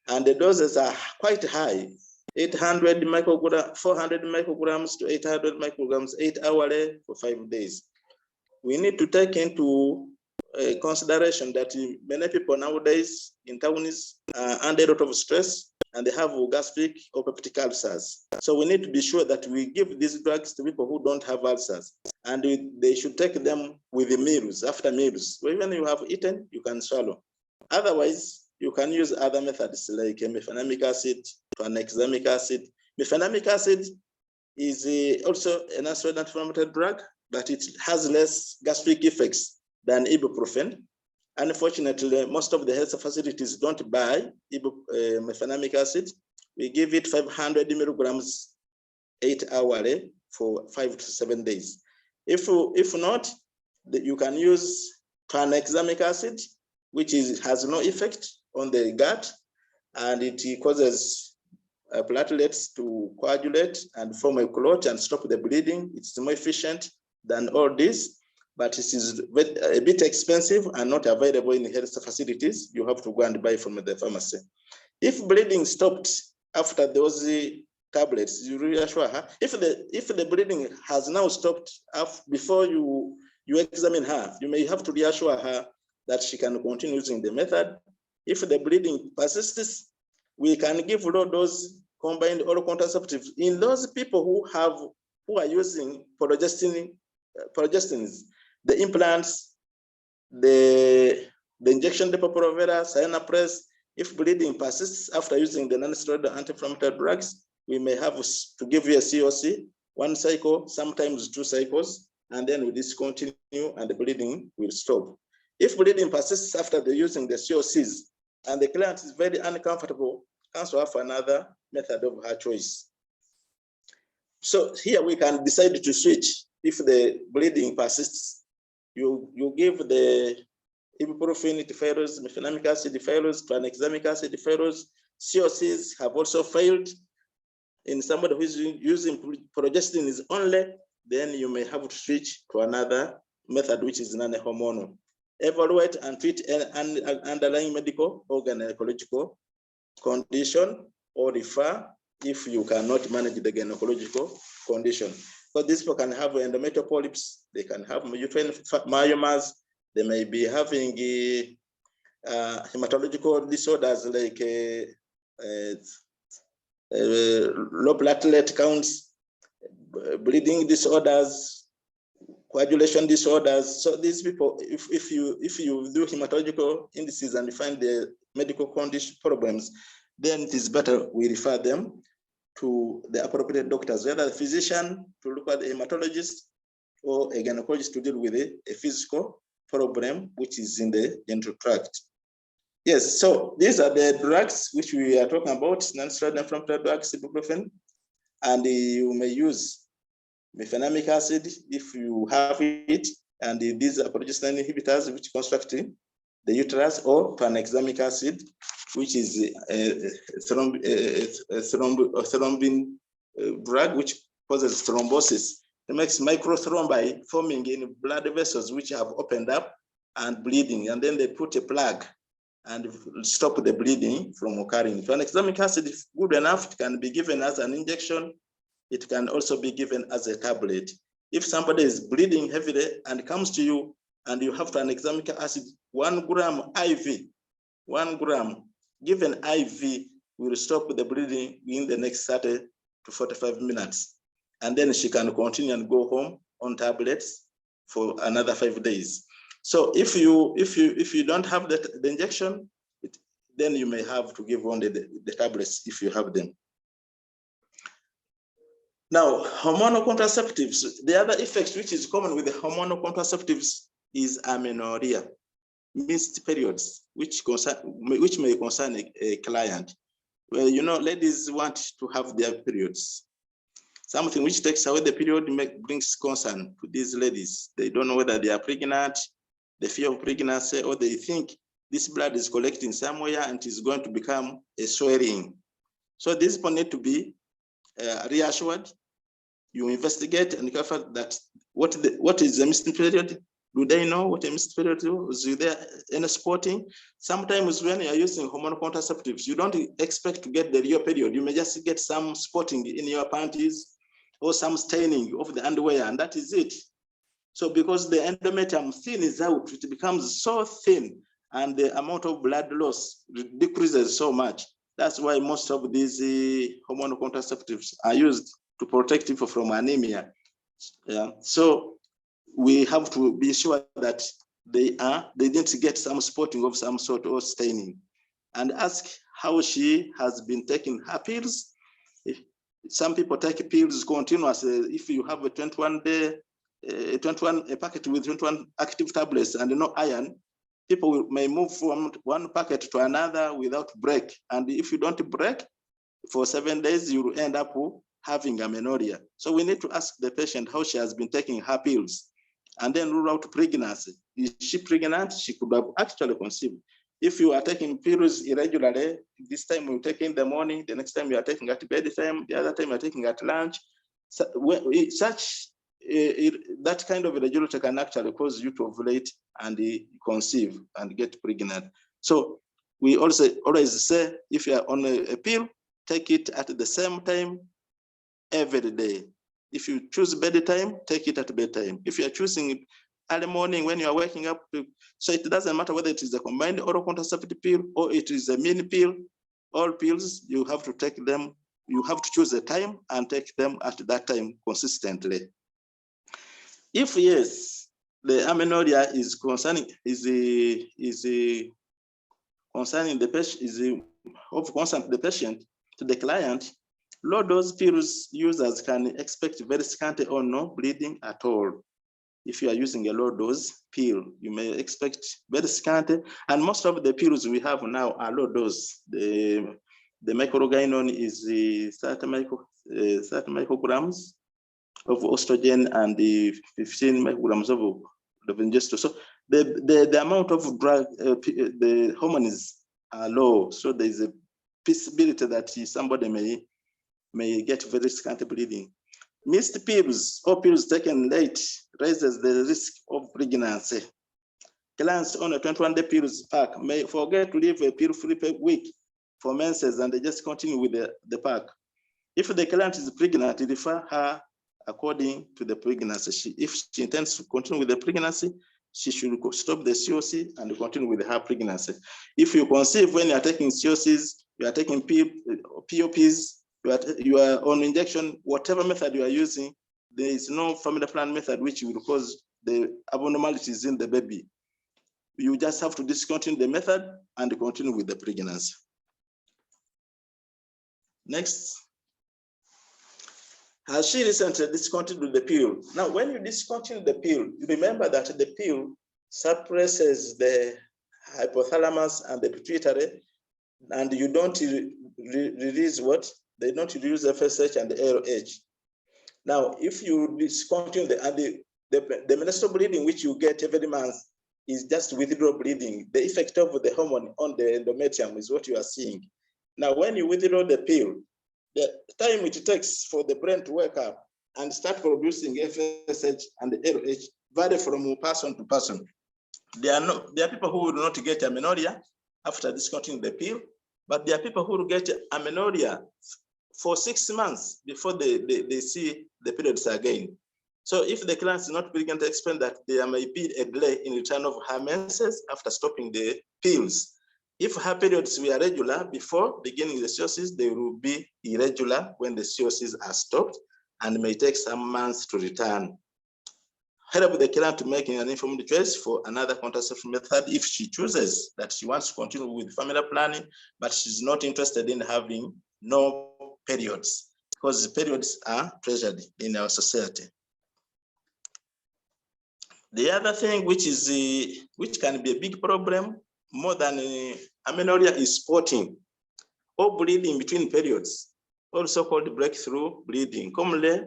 And the doses are quite high, 800 micrograms, 400 micrograms to 800 micrograms, 8 hourly for 5 days. We need to take into consideration that many people nowadays in towns are under a lot of stress and they have gastric or peptic ulcers. So we need to be sure that we give these drugs to people who don't have ulcers, and they should take them with the meals, after meals. So even you have eaten, you can swallow. Otherwise, you can use other methods like mefenamic acid, tranexamic acid. Mefenamic acid is also an anti-inflammatory drug, but it has less gastric effects than ibuprofen. Unfortunately, most of the health facilities don't buy mefenamic acid. We give it 500 milligrams 8 hourly for 5 to 7 days. If not, you can use tranexamic acid, which has no effect on the gut, and it causes platelets to coagulate and form a clot and stop the bleeding. It's more efficient than all this, but it is a bit expensive and not available in health facilities. You have to go and buy from the pharmacy. If bleeding stopped after those tablets, you reassure her. If the bleeding has now stopped before you examine her, you may have to reassure her that she can continue using the method. If the bleeding persists, we can give low dose combined oral contraceptives in those people who are using progestins, the implants, the injection Depo-Provera, Cyanopress. If bleeding persists after using the non-steroidal anti-inflammatory drugs, we may have to give you a COC, 1 cycle, sometimes 2 cycles, and then we discontinue and the bleeding will stop. If bleeding persists after using the COCs and the client is very uncomfortable, cancel have another method of her choice. So here we can decide to switch. If the bleeding persists, you give the ibuprofen, it fails, mefenamic acid, it fails, tranexamic acid, it fails. COCs have also failed. In somebody who is using progestins only, then you may have to switch to another method, which is non-hormonal. Evaluate and treat an underlying medical or gynecological condition, or refer if you cannot manage the gynecological condition. Because these people can have endometrial polyps, they can have uterine myomas, they may be having hematological disorders like low platelet counts, bleeding disorders, coagulation disorders. So these people, if you do hematological indices and you find the medical condition problems, then it is better we refer them to the appropriate doctors, whether a physician to look at the hematologist or a gynecologist to deal with a physical problem which is in the genital tract. Yes, so these are the drugs which we are talking about, non-steroidal inflammatory drugs, ibuprofen, and you may use mefenamic acid if you have it, and these are progesterone inhibitors which construct the uterus, or tranexamic acid, which is a thrombin drug which causes thrombosis. It makes microthrombi forming in blood vessels which have opened up and bleeding, and then they put a plug and stop the bleeding from occurring. Tranexamic acid, if good enough, it can be given as an injection. It can also be given as a tablet. If somebody is bleeding heavily and comes to you and you have tranexamic acid, 1 gram IV, 1 gram given IV will stop the bleeding in the next 30 to 45 minutes. And then she can continue and go home on tablets for another 5 days. So if you don't have the injection, then you may have to give only the tablets if you have them. Now, hormonal contraceptives, the other effect which is common with the hormonal contraceptives is amenorrhea, missed periods, which may concern a client. Well, you know, ladies want to have their periods. Something which takes away the period brings concern to these ladies. They don't know whether they are pregnant, the fear of pregnancy, or they think this blood is collecting somewhere and is going to become a swelling. So these people need to be reassured. You investigate and cover that what is the missed period. Do they know what a missed period is? Is there any spotting? Sometimes when you are using hormonal contraceptives, you don't expect to get the real period. You may just get some spotting in your panties or some staining of the underwear, and that is it. So because the endometrium thins out, it becomes so thin, and the amount of blood loss decreases so much. That's why most of these hormonal contraceptives are used to protect people from anemia. Yeah. So we have to be sure that they didn't get some spotting of some sort or staining, and ask how she has been taking her pills. If some people take pills continuously, if you have a 21-day, a packet with 21 active tablets and no iron, people may move from one packet to another without break. And if you don't break for 7 days, you will end up having amenorrhea. So we need to ask the patient how she has been taking her pills, and then rule out pregnancy. Is she pregnant? She could have actually conceived. If you are taking pills irregularly, this time you take in the morning, the next time you are taking at bedtime, the other time you are taking at lunch, that kind of irregularity can actually cause you to ovulate and conceive and get pregnant. So we also always say, if you are on a pill, take it at the same time every day. If you choose bedtime, take it at bedtime. If you are choosing early morning when you are waking up, so it doesn't matter whether it is a combined oral contraceptive pill or it is a mini pill. All pills, you have to take them, you have to choose a time and take them at that time consistently. If yes, the amenorrhea is concerning concerning the patient, is of concern to the patient, to the client, low dose pills users can expect very scanty or no bleeding at all. If you are using a low dose pill, you may expect very scanty, and most of the pills we have now are low dose. The microgynon is 30 micrograms of estrogen and the 15 micrograms of progesterone. So the amount of drug, the hormones are low. So there is a possibility that somebody may get very scanty bleeding. Missed pills or pills taken late raises the risk of pregnancy. Clients on a 21-day pills pack may forget to leave a pill-free week for menses, and they just continue with the pack. If the client is pregnant, refer her according to the pregnancy. If she intends to continue with the pregnancy, she should stop the COC and continue with her pregnancy. If you conceive when you are taking COCs, you are taking POPs, you are on injection, whatever method you are using, there is no family plan method which will cause the abnormalities in the baby. You just have to discontinue the method and continue with the pregnancy. Next. Has she recently discontinued the pill? Now, when you discontinue the pill, you remember that the pill suppresses the hypothalamus and the pituitary, and you don't release what? They don't reduce FSH and the LH. Now, if you discontinue the menstrual bleeding which you get every month is just withdrawal bleeding. The effect of the hormone on the endometrium is what you are seeing. Now, when you withdraw the pill, the time it takes for the brain to wake up and start producing FSH and the LH vary from person to person. There are people who will not get amenorrhea after discontinuing the pill, but there are people who will get amenorrhea for 6 months before they see the periods again. So if the client is not willing to explain that there may be a delay in return of her menses after stopping the pills. If her periods were regular before beginning the COCs, they will be irregular when the COCs are stopped and may take some months to return. Help the client to make an informed choice for another contraceptive method if she chooses that she wants to continue with family planning, but she's not interested in having no periods. because periods are treasured in our society. The other thing which can be a big problem more than amenorrhea is spotting or bleeding between periods, also called breakthrough bleeding, commonly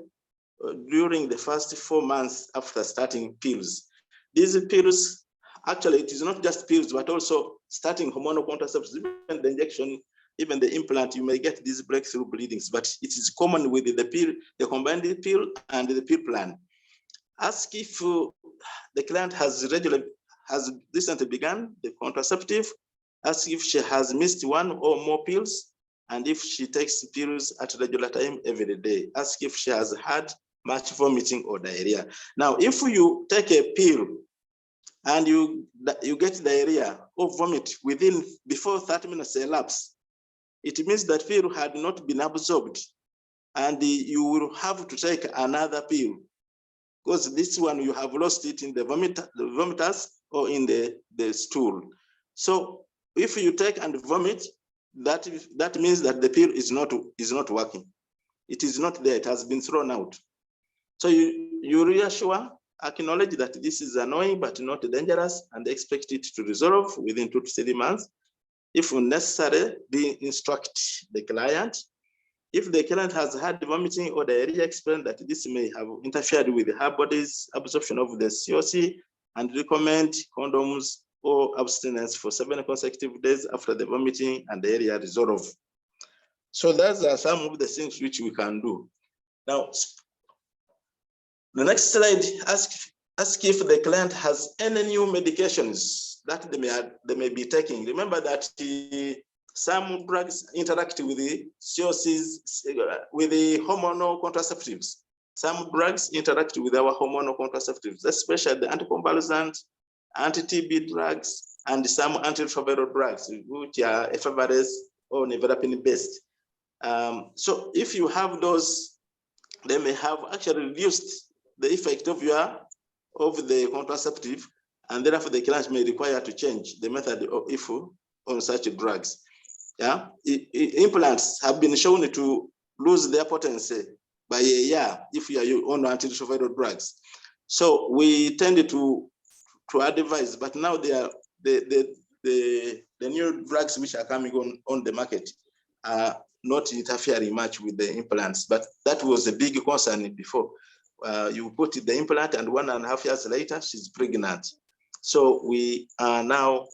during the first 4 months after starting pills. These pills, actually, it is not just pills, but also starting hormonal contraceptives, even the injection, even the implant, you may get these breakthrough bleedings, but it is common with the pill, the combined pill and the pill plan. Ask if the client has recently begun the contraceptive. Ask if she has missed one or more pills, and if she takes pills at regular time every day. Ask if she has had much vomiting or diarrhea. Now, if you take a pill and you get diarrhea or vomit before 30 minutes elapse, it means that pill had not been absorbed, and you will have to take another pill, because this one you have lost it in the vomiters or in the stool. So if you take and vomit, that means that the pill is not working. It is not there, it has been thrown out. So you reassure, acknowledge that this is annoying but not dangerous, and expect it to resolve within 2 to 3 months. If necessary, instruct the client. If the client has had vomiting or diarrhea, explain that this may have interfered with her body's absorption of the COC, and recommend condoms or abstinence for 7 consecutive days after the vomiting and diarrhea resolve. So those are some of the things which we can do. Now, the next slide, ask if the client has any new medications that they may be taking. Remember that some drugs interact with the COCs, with the hormonal contraceptives. Some drugs interact with our hormonal contraceptives, especially the anticonvulsant, anti-TB drugs, and some antiretroviral drugs, which are efavirenz or nevirapine based. So if you have those, they may have actually reduced the effect of the contraceptive, and therefore the client may require to change the method on such drugs. Yeah, implants have been shown to lose their potency by a year if you are on antiretroviral drugs. So we tend to advise, but now they are the new drugs which are coming on the market are not interfering much with the implants, but that was a big concern before. You put the implant and 1.5 years later, she's pregnant. So we are now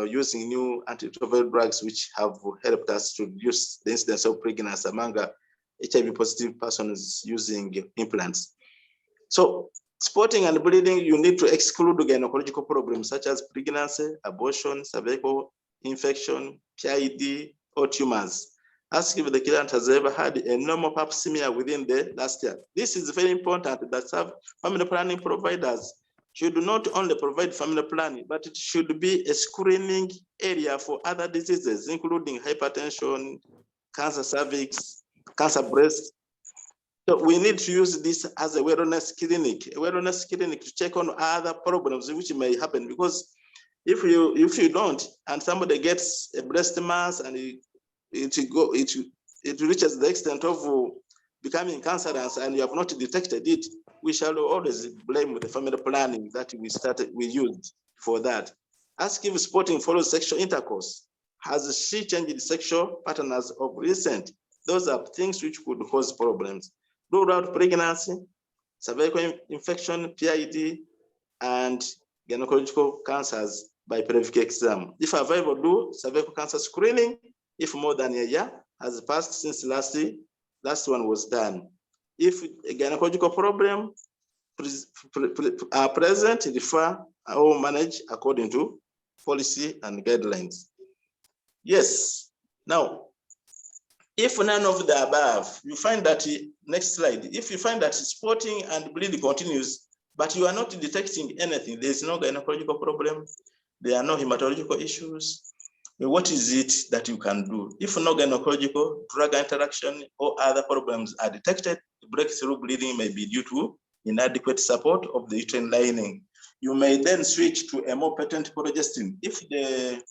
using new antiretroviral drugs which have helped us to reduce the incidence of pregnancy among HIV positive persons using implants. So spotting and bleeding, you need to exclude gynecological problems such as pregnancy, abortion, cervical infection, PID, or tumors. Ask if the client has ever had a normal pap smear within the last year. This is very important, that family planning providers should not only provide family planning, but it should be a screening area for other diseases, including hypertension, cancer cervix, cancer breast. So we need to use this as a wellness clinic to check on other problems which may happen, because if you don't, and somebody gets a breast mass and it reaches the extent of becoming cancerous and you have not detected it, we shall always blame the family planning that we used for that. Ask if spotting follows sexual intercourse. Has she changed sexual patterns of recent? Those are things which could cause problems. Rule out pregnancy, cervical infection, PID, and gynecological cancers by pelvic exam. If available, do cervical cancer screening. If more than a year has passed since last one was done. If a gynecological problem are present, refer or manage according to policy and guidelines. Yes. Now, if none of the above, you find that, next slide, if you find that spotting and bleeding continues, but you are not detecting anything, there is no gynecological problem, there are no hematological issues, what is it that you can do? If no gynecological, drug interaction, or other problems are detected, breakthrough bleeding may be due to inadequate support of the uterine lining. You may then switch to a more potent progestin. If the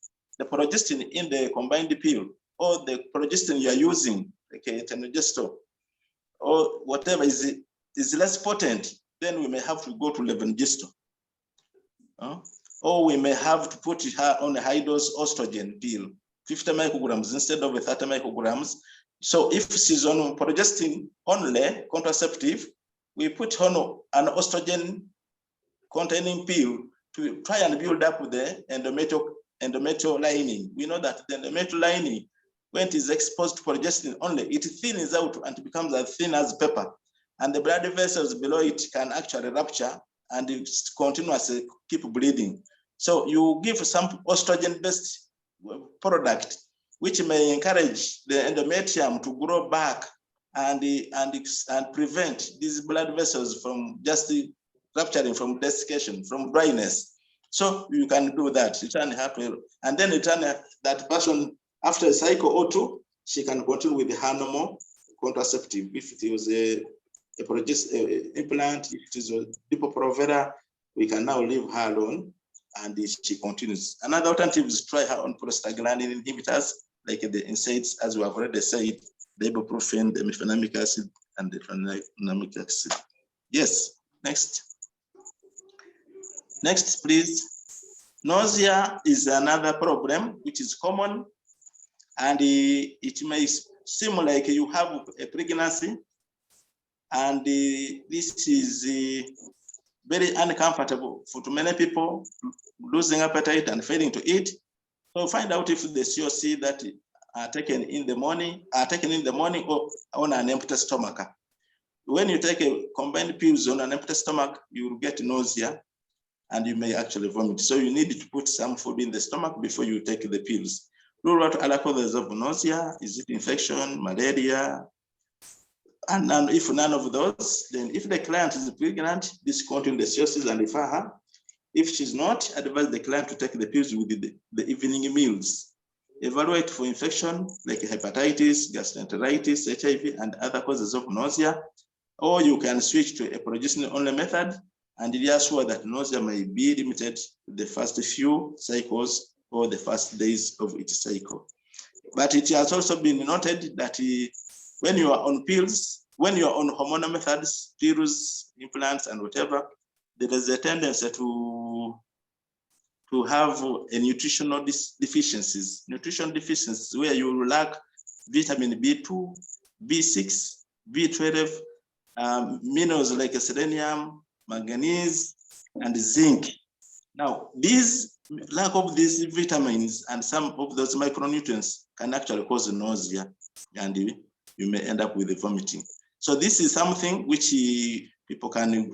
progestin in the combined pill or the progestin you are using, like a tenogestol, or whatever is less potent, then we may have to go to levonorgestrel. Or we may have to put her on a high dose estrogen pill, 50 micrograms instead of 30 micrograms. So if she's on progestin only contraceptive, we put on an estrogen containing pill to try and build up the endometrial lining. We know that the endometrial lining, when it is exposed to progestin only, it thins out and becomes as thin as paper. And the blood vessels below it can actually rupture and continuously keep bleeding. So you give some estrogen-based product, which may encourage the endometrium to grow back and prevent these blood vessels from just rupturing, from desiccation, from dryness. So you can do that. You can have to, and then you turn that person after a cycle or two, she can continue with her normal contraceptive. If it was a implant, if it is a Depo-Provera, we can now leave her alone and she continues. Another alternative is try her on prostaglandin inhibitors, like the NSAIDs, as we have already said, the ibuprofen, the mefenamic acid, and the tranexamic acid. Yes, next. Next, please. Nausea is another problem which is common, and it may seem like you have a pregnancy, and this is very uncomfortable for too many people, losing appetite and failing to eat. So find out if the COC that are taken in the morning or on an empty stomach. When you take a combined pills on an empty stomach, you will get nausea and you may actually vomit. So you need to put some food in the stomach before you take the pills. Rule out other causes of nausea. Is it infection, malaria? And if none of those, then if the client is pregnant, discontinue the COCs and refer her. If she's not, advise the client to take the pills with the evening meals. Evaluate for infection like hepatitis, gastroenteritis, HIV, and other causes of nausea. Or you can switch to a progestin-only method and reassure that nausea may be limited to the first few cycles or the first days of each cycle. But it has also been noted that when you are on pills, when you are on hormonal methods, pills, implants, and whatever, there is a tendency to have a nutritional deficiencies. Nutrition deficiencies where you lack vitamin B2, B6, B12, minerals like selenium, manganese, and zinc. Now, lack of these vitamins and some of those micronutrients can actually cause nausea, and you may end up with vomiting. So this is something which people can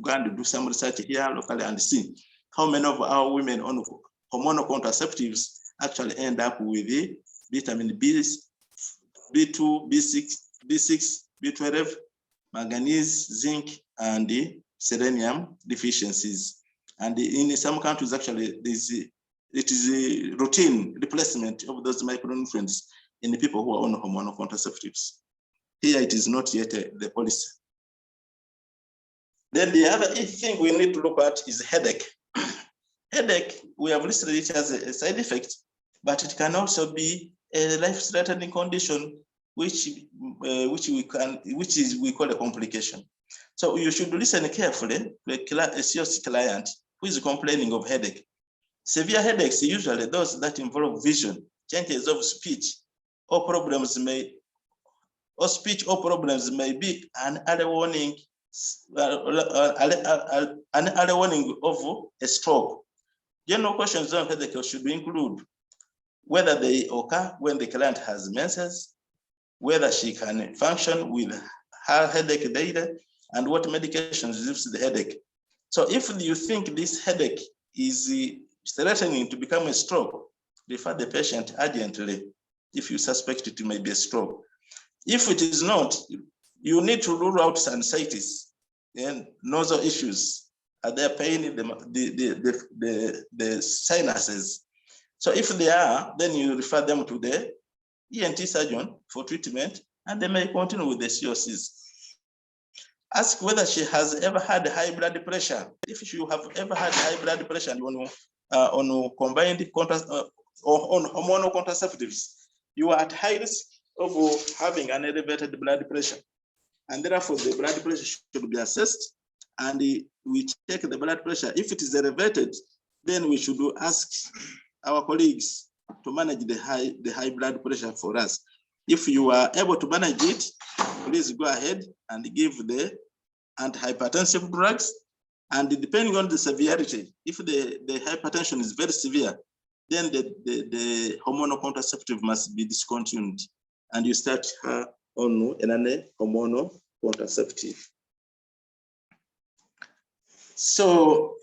go and do some research here locally and see how many of our women on hormonal contraceptives actually end up with the vitamin B2, B6, B12, manganese, zinc, and the selenium deficiencies. And in some countries, actually, it is a routine replacement of those micronutrients in the people who are on hormonal contraceptives. Here, it is not yet the policy. Then the other thing we need to look at is headache. Headache, we have listed it as a side effect, but it can also be a life-threatening condition, which we call a complication. So you should listen carefully to a COC client who is complaining of headache. Severe headaches, usually those that involve vision, changes of speech, or problems may be an early warning of a stroke. General questions on headache should include whether they occur when the client has menses, whether she can function with her headache daily, and what medications reduce the headache. So if you think this headache is threatening to become a stroke, refer the patient urgently if you suspect it may be a stroke. If it is not, you need to rule out sinusitis and nasal issues. Are there pain in the sinuses? So if they are, then you refer them to the ENT surgeon for treatment, and they may continue with the COCs. Ask whether she has ever had high blood pressure. If you have ever had high blood pressure on combined or on hormonal contraceptives, you are at high risk of having an elevated blood pressure. and therefore the blood pressure should be assessed, and we check the blood pressure. If it is elevated, then we should ask our colleagues to manage the high blood pressure for us. If you are able to manage it, please go ahead and give the antihypertensive drugs. And depending on the severity, if the hypertension is very severe, then the hormonal contraceptive must be discontinued, and you start her on another hormonal contraceptive. So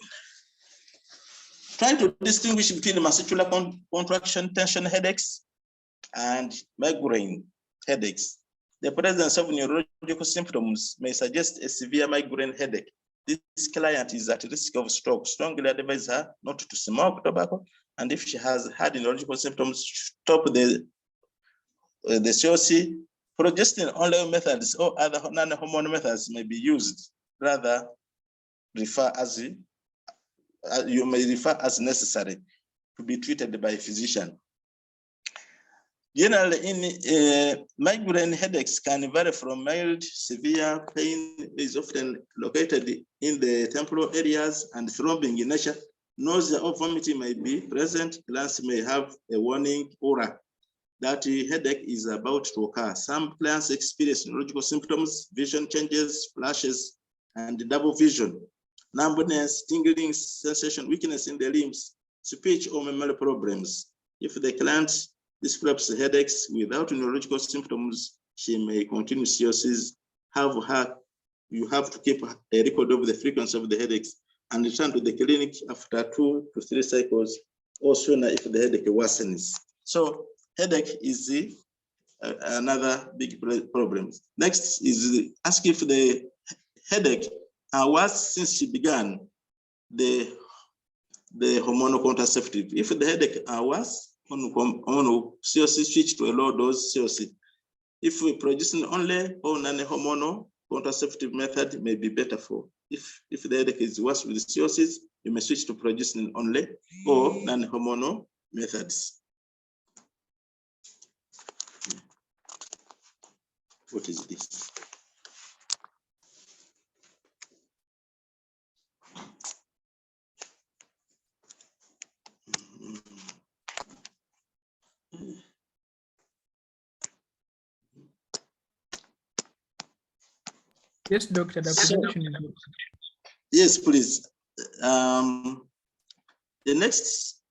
try to distinguish between muscular contraction tension headaches and migraine headaches. The presence of neurological symptoms may suggest a severe migraine headache. This client is at risk of stroke. Strongly advise her not to smoke tobacco, and if she has had neurological symptoms, stop the COC. Progestin-only methods or other non-hormonal methods may be used. Rather, refer as you may refer as necessary to be treated by a physician. Generally, migraine headaches can vary from mild, severe pain is often located in the temporal areas and throbbing in nature. Nausea or vomiting may be present. Clients may have a warning aura that a headache is about to occur. Some clients experience neurological symptoms, vision changes, flashes, and double vision, numbness, tingling sensation, weakness in the limbs, speech or memory problems. If the client describes headaches without neurological symptoms, she may continue COCs. You have to keep a record of the frequency of the headaches and return to the clinic after 2 to 3 cycles or sooner if the headache worsens. So headache is another big problem. Next is ask if the headache was since she began the hormonal contraceptive. If the headache was on COC, switch to a low dose COC. If we progestin only or non-hormonal contraceptive method may be better for. If the headache is worse with COCs, you may switch to progestin only or non-hormonal methods. What is this? Yes, doctor, the presentation is good. Yes, please. The next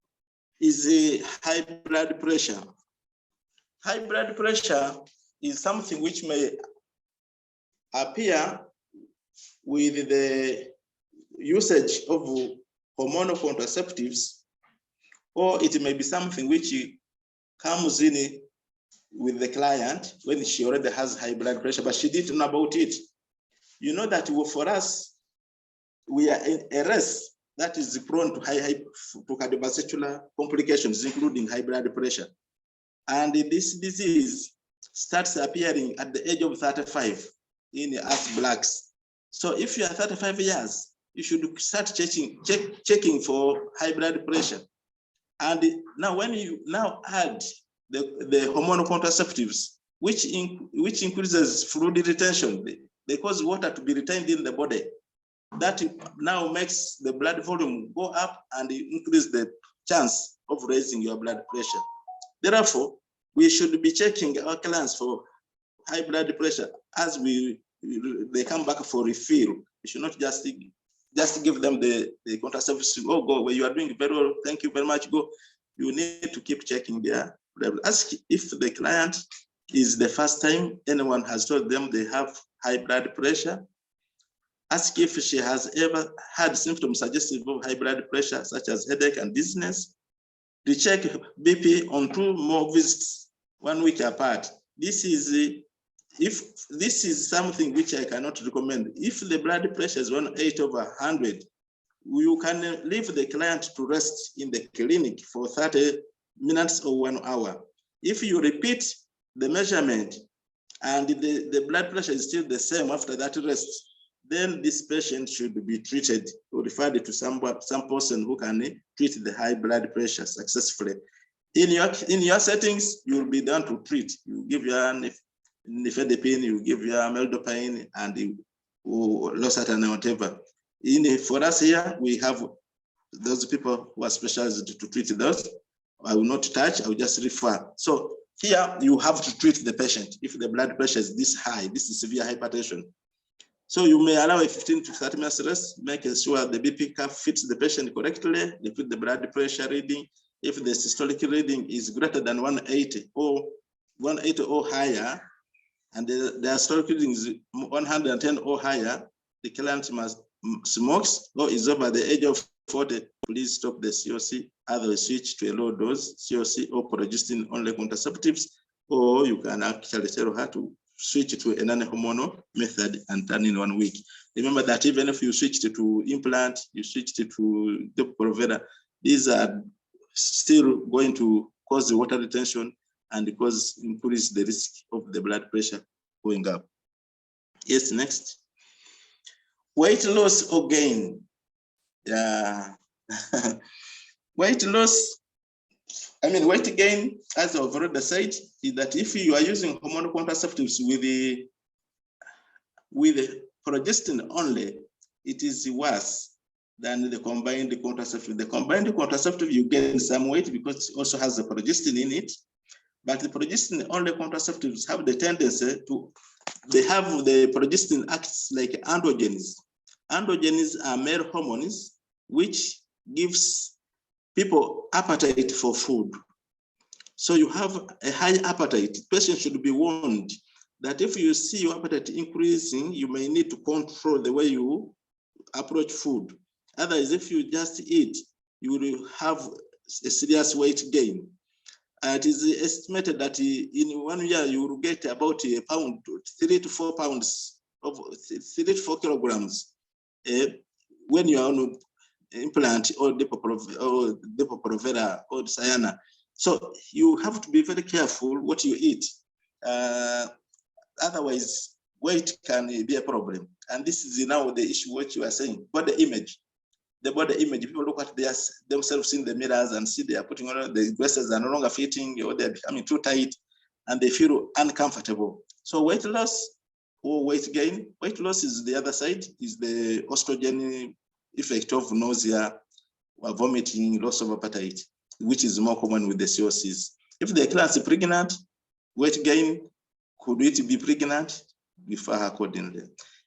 is the high blood pressure. High blood pressure is something which may appear with the usage of hormonal contraceptives, or it may be something which comes in with the client when she already has high blood pressure, but she didn't know about it. You know that for us, we are in a race that is prone to cardiovascular complications, including high blood pressure. And this disease starts appearing at the age of 35 in us blacks. So if you are 35 years, you should start checking for high blood pressure. And now when you now add the hormonal contraceptives, which increases fluid retention, they cause water to be retained in the body. That now makes the blood volume go up and increase the chance of raising your blood pressure. Therefore, we should be checking our clients for high blood pressure as they come back for refill. We should not just give them the contraceptives. Oh, go where you are doing very well. Thank you very much. Go. You need to keep checking their blood. Ask if the client is the first time anyone has told them they have high blood pressure. Ask if she has ever had symptoms suggestive of high blood pressure, such as headache and dizziness. Recheck BP on 2 more visits 1 week apart. This is something which I cannot recommend. If the blood pressure is 180/100, you can leave the client to rest in the clinic for 30 minutes or 1 hour. If you repeat the measurement and the blood pressure is still the same after that rest, then this patient should be treated or referred to some person who can treat the high blood pressure successfully. In your settings, you will be done to treat. You give your nifedipine, you give your amlodipine and losartan or whatever. For us here, we have those people who are specialized to treat those. I will not touch, I will just refer. So here you have to treat the patient. If the blood pressure is this high, this is severe hypertension. So you may allow a 15 to 30 minutes rest, making sure the BP curve fits the patient correctly, they put the blood pressure reading. If the systolic reading is greater than 180 or higher, and the systolic reading is 110 or higher, the client must smokes or is over the age of 40, please stop the COC, either switch to a low dose COC or progestin only contraceptives, or you can actually tell her to switch to a non-hormonal method and turn in 1 week. Remember that even if you switched to implant, you switched to the Provera, these are still going to cause the water retention and increase the risk of the blood pressure going up. Yes, next. Weight loss or gain. Yeah. Weight loss, weight gain, as I've already said, is that if you are using hormonal contraceptives with progestin only, it is worse than the combined contraceptive. The combined contraceptive, you gain some weight because it also has the progestin in it. But the progestin only contraceptives have the tendency the progestin acts like androgens. Androgens are male hormones which gives people appetite for food. So you have a high appetite. Patient should be warned that if you see your appetite increasing, you may need to control the way you approach food. Otherwise, if you just eat, you will have a serious weight gain. It is estimated that in 1 year, you will get about a pound, 3 to 4 pounds, of 3 to 4 kilograms when you are on implant or Depo-Provera or Cyana. So you have to be very careful what you eat. Otherwise, weight can be a problem. And this is now the issue what you are saying, body image. The body image, people look at themselves in the mirrors and see they are putting on, the dresses are no longer fitting or they're becoming too tight and they feel uncomfortable. So weight loss or weight gain, weight loss is the other side, is the estrogen effect of nausea, or vomiting, loss of appetite, which is more common with the COCs. If the client is pregnant, weight gain, could it be pregnant? Refer her accordingly.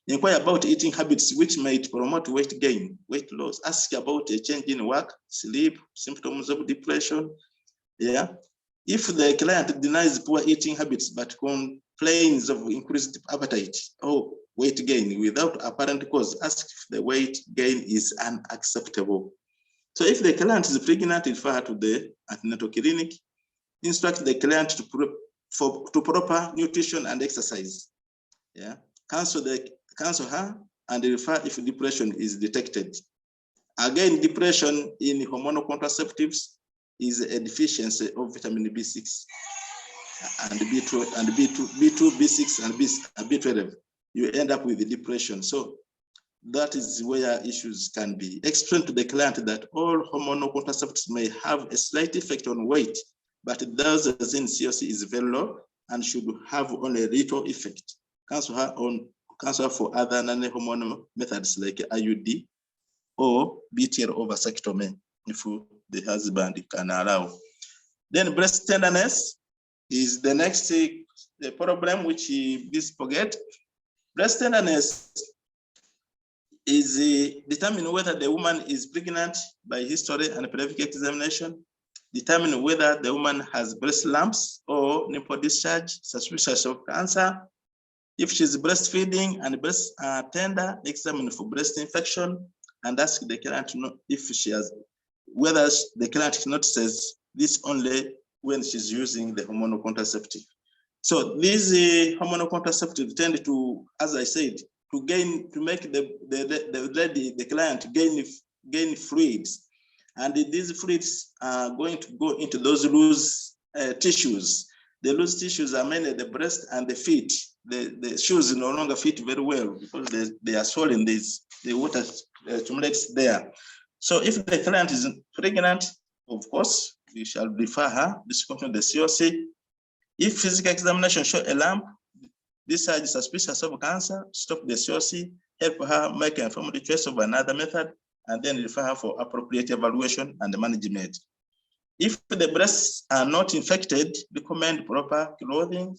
Inquire about eating habits which might promote weight gain, weight loss. Ask about a change in work, sleep, symptoms of depression. Yeah. If the client denies poor eating habits but complains of increased appetite or weight gain without apparent cause, ask if the weight gain is unacceptable. So if the client is pregnant, refer to the antenatal clinic. Instruct the client to proper nutrition and exercise. Yeah. Counsel her and refer if depression is detected. Again, depression in hormonal contraceptives is a deficiency of vitamin B6 and B2 and B2, B6 and B12. You end up with depression. So that is where issues can be. Explain to the client that all hormonal contraceptives may have a slight effect on weight, but those in COC is very low and should have only a little effect. Counsel for other non-hormonal methods like IUD or BTL or vasectomy if the husband can allow. Then breast tenderness is the next problem which is forget. Breast tenderness is determine whether the woman is pregnant by history and pelvic examination, determine whether the woman has breast lumps or nipple discharge, suspicious of cancer. If she's breastfeeding and breasts are tender, examine for breast infection and ask the client to know if she has, whether the client notices this only when she's using the hormonal contraceptive. So these hormonal contraceptives tend to, as I said, to make the client gain fluids, and these fluids are going to go into those loose tissues. The loose tissues are mainly the breast and the feet. The shoes no longer fit very well because they are swollen. The water accumulates there. So if the client is pregnant, of course, we shall refer her, discontinue the COC. If physical examination show a lump, research suspicious of cancer, stop the COC, help her make an informed choice of another method, and then refer her for appropriate evaluation and management. If the breasts are not infected, recommend proper clothing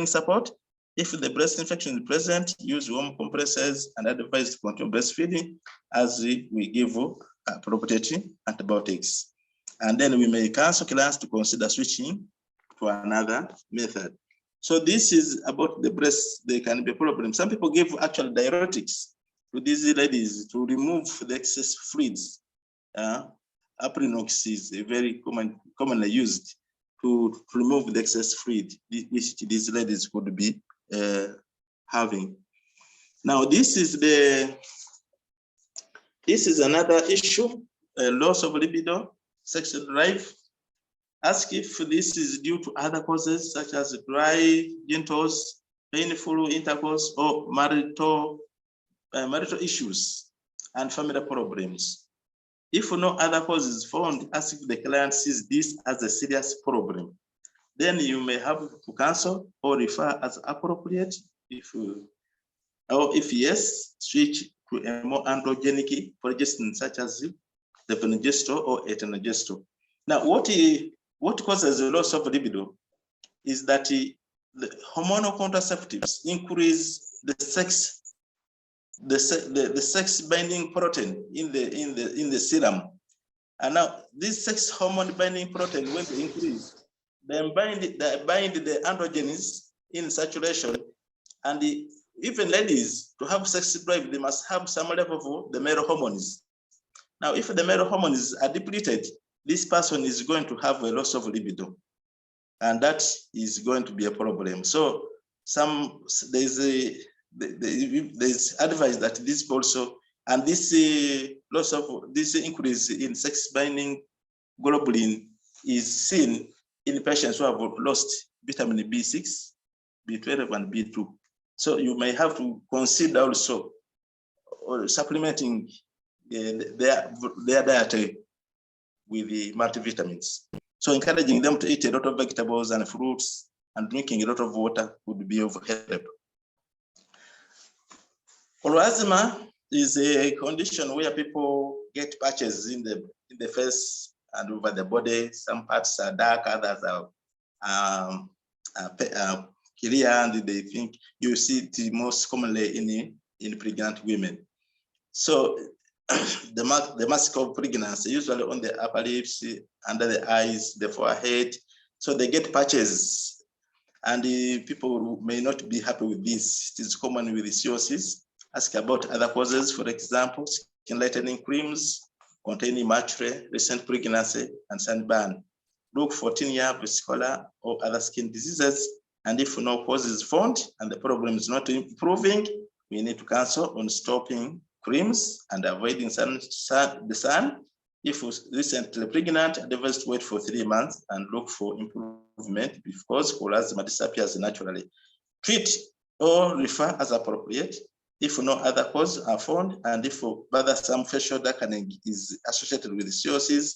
support. If the breast infection is present, use warm compresses and advise to continue breastfeeding as we give appropriate antibiotics. And then we may counsel clients to consider switching to another method. So this is about the breasts. They can be a problem. Some people give actual diuretics to these ladies to remove the excess fluids. Aprinox is a very commonly used to remove the excess fluid which these ladies could be having. Now this is another issue, loss of libido, sexual drive. Ask if this is due to other causes such as dry genitals, painful intercourse, or marital issues and family problems. If no other cause is found, ask if the client sees this as a serious problem. Then you may have to cancel or refer as appropriate. If yes, switch to a more androgenic progestin such as the levonorgestrel or etonogestrel. Now, what causes the loss of libido is that the hormonal contraceptives increase the sex binding protein in the serum. And now this sex hormone binding protein, when they increase, they bind the androgens in saturation. And even ladies, to have sex drive, they must have some level of the male hormones. Now, if the male hormones are depleted, this person is going to have a loss of libido, and that is going to be a problem. So there's advice that this also, and this this increase in sex binding globulin is seen in patients who have lost vitamin B6, B12, and B2. So you may have to consider also supplementing their diet with the multivitamins. So encouraging them to eat a lot of vegetables and fruits and drinking a lot of water would be of help. Asthma is a condition where people get patches in the face and over the body. Some parts are dark, others are clear, and they think you see it most commonly in pregnant women. So the mask of pregnancy, usually on the upper lips, under the eyes, the forehead. So they get patches, and people may not be happy with this. It is common with the COCs. Ask about other causes, for example, skin lightening creams containing mercury, recent pregnancy, and sunburn. Look for tinea versicolor or other skin diseases. And if no cause is found and the problem is not improving, we need to cancel on stopping creams and avoiding the sun. If recently pregnant, advise to wait for 3 months and look for improvement because asthma disappears naturally. Treat or refer as appropriate if no other cause are found, and if whether some facial darkening is associated with COCs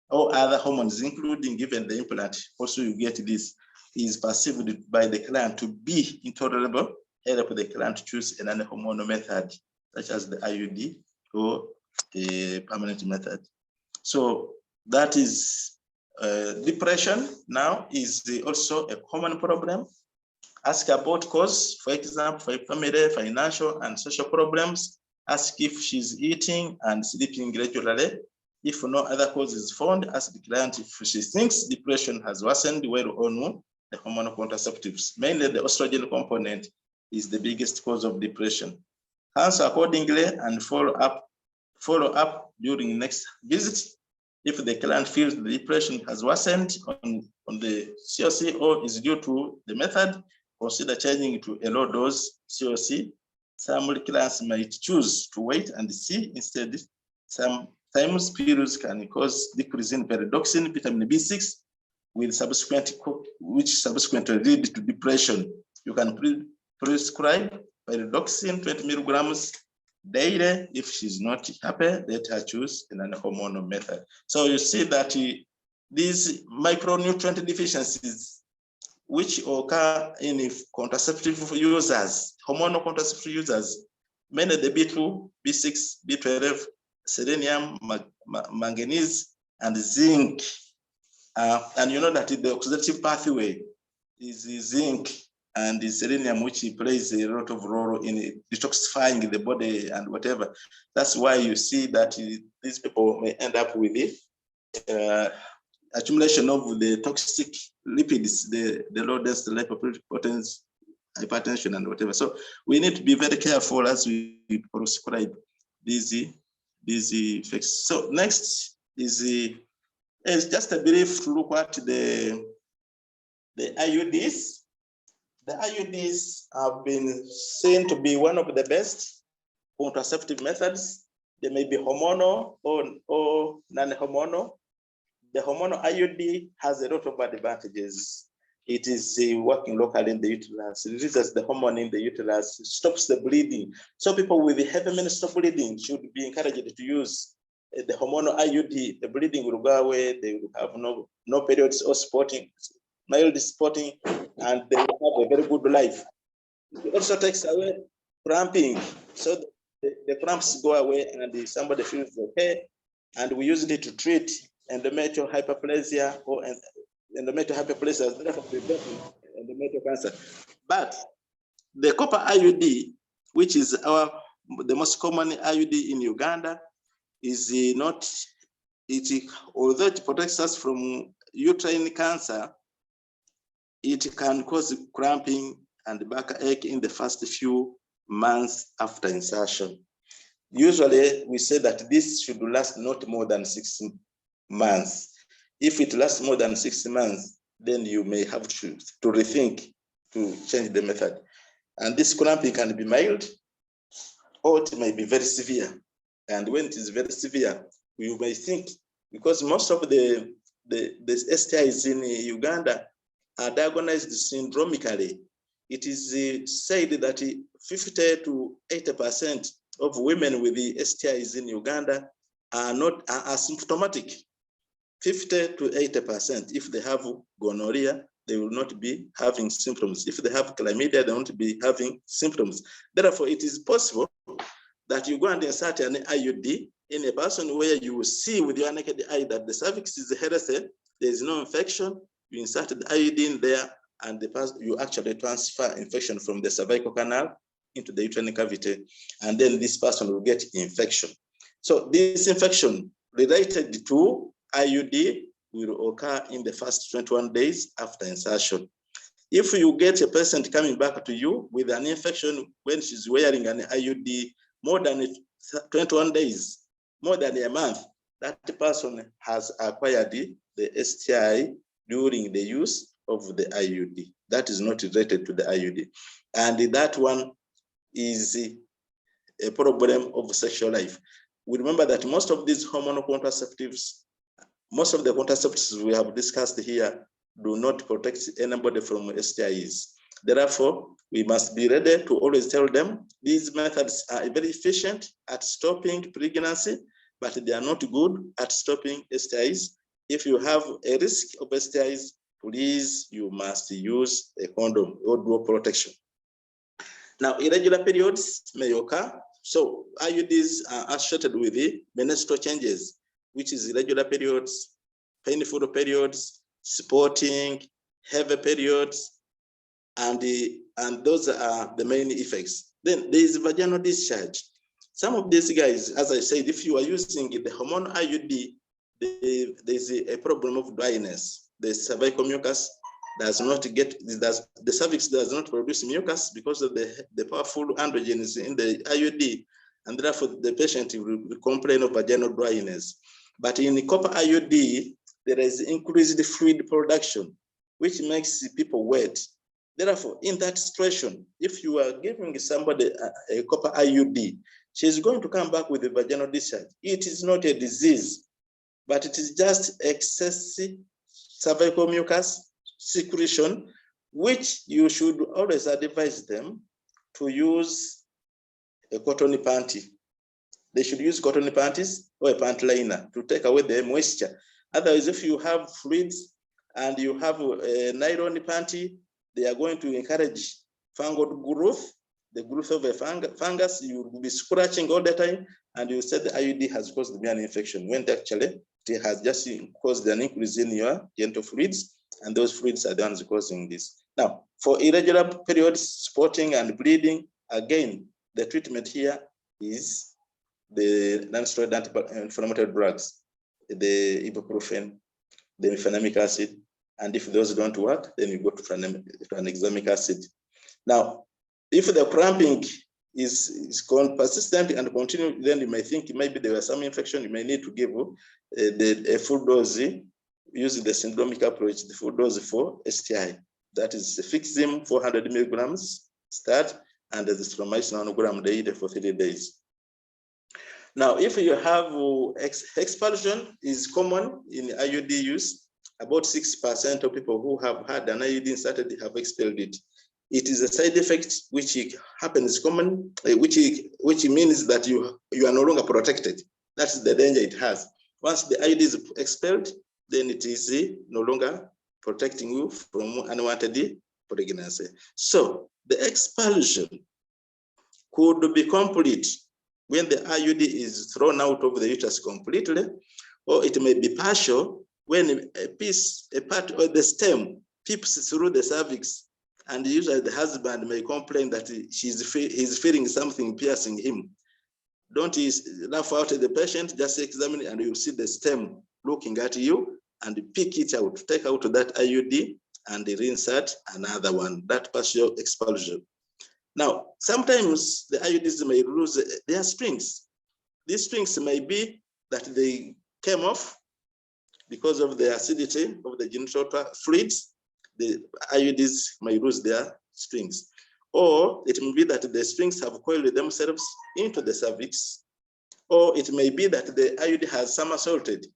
or other hormones, including given the implant, also you get this, is perceived by the client to be intolerable, help the client to choose another hormonal method, such as the IUD or a permanent method. So that is depression now is also a common problem. Ask about cause, for example, for family, financial, and social problems. Ask if she's eating and sleeping regularly. If no other cause is found, ask the client if she thinks depression has worsened well on the hormonal contraceptives. Mainly the estrogen component is the biggest cause of depression. Answer accordingly and follow up during next visit. If the client feels the depression has worsened on the COC or is due to the method, consider changing to a low dose COC. Some clients might choose to wait and see instead. Sometimes periods can cause decrease in pyridoxine, vitamin B6, which subsequently lead to depression. You can prescribe pyridoxine 20 milligrams daily. If she's not happy, let her choose another hormonal method. So you see that these micronutrient deficiencies which occur in contraceptive users, hormonal contraceptive users, mainly the B2, B6, B12, selenium, manganese, and zinc. And you know that the oxidative pathway is zinc and the selenium, which plays a lot of role in detoxifying the body and whatever. That's why you see that these people may end up with it. Accumulation of the toxic lipids, the low density lipoproteins, hypertension, and whatever. So we need to be very careful as we prescribe these effects. So next is just a brief look at the IUDs. The IUDs have been seen to be one of the best contraceptive methods. They may be hormonal or non-hormonal. The hormonal IUD has a lot of advantages. It is working locally in the uterus, it releases the hormone in the uterus, stops the bleeding. So people with heavy menstrual bleeding should be encouraged to use the hormonal IUD. The bleeding will go away, they will have no periods or spotting, mild spotting, and they will have a very good life. It also takes away cramping, so the cramps go away and somebody feels okay. And we use it to treat endometrial hyperplasia or endometrial hyperplasia, therefore preventing endometrial cancer. But the copper IUD, which is the most common IUD in Uganda, is not, although it protects us from uterine cancer, it can cause cramping and backache in the first few months after insertion. Usually we say that this should last not more than 6 months. If it lasts more than 6 months, then you may have to rethink to change the method. And this cramping can be mild or it may be very severe. And when it is very severe, you may think, because most of the STIs in Uganda are diagnosed syndromically. It is said that 50 to 80% of women with the STIs in Uganda are not asymptomatic. 50 to 80%. If they have gonorrhea, they will not be having symptoms. If they have chlamydia, they won't be having symptoms. Therefore, it is possible that you go and insert an IUD in a person where you will see with your naked eye that the cervix is healthy, there is no infection. You insert the IUD in there, and you actually transfer infection from the cervical canal into the uterine cavity, and then this person will get infection. So this infection related to IUD will occur in the first 21 days after insertion. If you get a patient coming back to you with an infection when she's wearing an IUD more than 21 days, more than a month, that person has acquired the STI during the use of the IUD. That is not related to the IUD. And that one is a problem of sexual life. We remember that most of these hormonal contraceptives, most of the contraceptives we have discussed here do not protect anybody from STIs. Therefore, we must be ready to always tell them these methods are very efficient at stopping pregnancy, but they are not good at stopping STIs. If you have a risk of STIs, please, you must use a condom or dual protection. Now, irregular periods may occur. So IUDs are associated with the menstrual changes, which is irregular periods, painful periods, spotting, heavy periods, and those are the main effects. Then there is vaginal discharge. Some of these guys, as I said, if you are using the hormone IUD, there's a problem of dryness. The cervical mucus does not get, the cervix does not produce mucus because of the powerful androgens in the IUD, and therefore the patient will complain of vaginal dryness. But in the copper IUD, there is increased fluid production, which makes people wet. Therefore, in that situation, if you are giving somebody a copper IUD, she's going to come back with a vaginal discharge. It is not a disease, but it is just excessive cervical mucus secretion, which you should always advise them to use a cotton panty. They should use cotton panties or a panty liner to take away the moisture. Otherwise, if you have fluids and you have a nylon panty, they are going to encourage fungal growth, the growth of a fungus. You will be scratching all the time, and you said the IUD has caused an infection, when actually it has just caused an increase in your genital fluids, and those fluids are the ones causing this. Now, for irregular periods, spotting and bleeding, again, the treatment here is the non-steroidal anti-inflammatory drugs, the ibuprofen, the mefenamic acid, and if those don't work, then you go to tranexamic acid. Now, if the cramping is persistent and continue, then you may think maybe there was some infection. You may need to give a full dose using the syndromic approach, the full dose for STI. That is Fixim 400 milligrams start, and the stromycin 1 gram daily for 3 days. Now, if you have expulsion is common in IUD use, about 6% of people who have had an IUD inserted have expelled it. It is a side effect which happens common, which means that you are no longer protected. That's the danger it has. Once the IUD is expelled, then it is no longer protecting you from unwanted pregnancy. So the expulsion could be complete when the IUD is thrown out of the uterus completely, or it may be partial when a part of the stem peeps through the cervix, and usually the husband may complain that he's feeling something piercing him. Don't laugh out at the patient, just examine it and you'll see the stem looking at you, and pick it out, take out that IUD and reinsert another one, that partial expulsion. Now, sometimes the IUDs may lose their strings. These strings may be that they came off because of the acidity of the genital fluids. The IUDs may lose their strings. Or it may be that the strings have coiled themselves into the cervix. Or it may be that the IUD has somersaulted,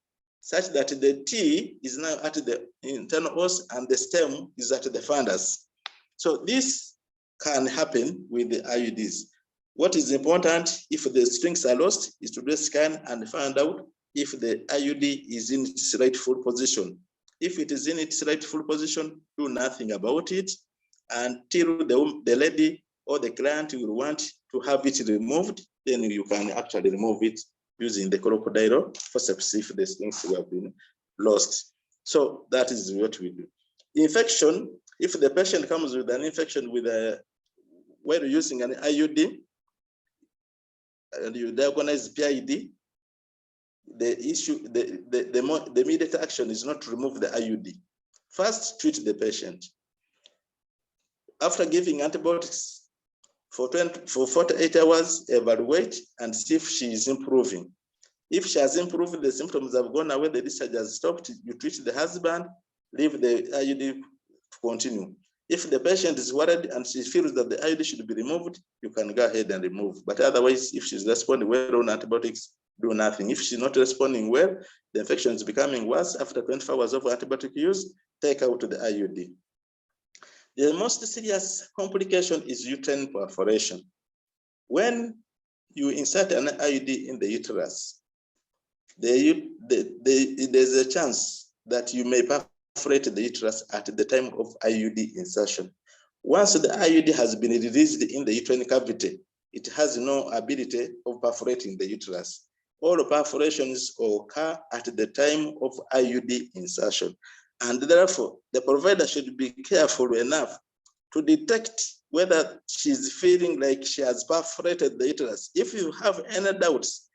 such that the T is now at the internal os and the stem is at the fundus. So this can happen with the IUDs. What is important, if the strings are lost, is to do a scan and find out if the IUD is in its rightful position. If it is in its rightful position, do nothing about it until the lady or the client will want to have it removed. Then you can actually remove it using the crocodile forceps if the strings have been lost. So that is what we do. Infection, if the patient comes with an infection while using an IUD, and you diagnose PID, the immediate action is not to remove the IUD. First, treat the patient. After giving antibiotics for 48 hours, evaluate and see if she is improving. If she has improved, the symptoms have gone away, the discharge has stopped, you treat the husband, leave the IUD to continue. If the patient is worried and she feels that the IUD should be removed, you can go ahead and remove. But otherwise, if she's responding well on antibiotics, do nothing. If she's not responding well, the infection is becoming worse after 24 hours of antibiotic use, take out the IUD. The most serious complication is uterine perforation. When you insert an IUD in the uterus, there's a chance that you may perforate the uterus at the time of IUD insertion. Once the IUD has been released in the uterine cavity, it has no ability of perforating the uterus. All perforations occur at the time of IUD insertion. And therefore, the provider should be careful enough to detect whether she's feeling like she has perforated the uterus. If you have any doubts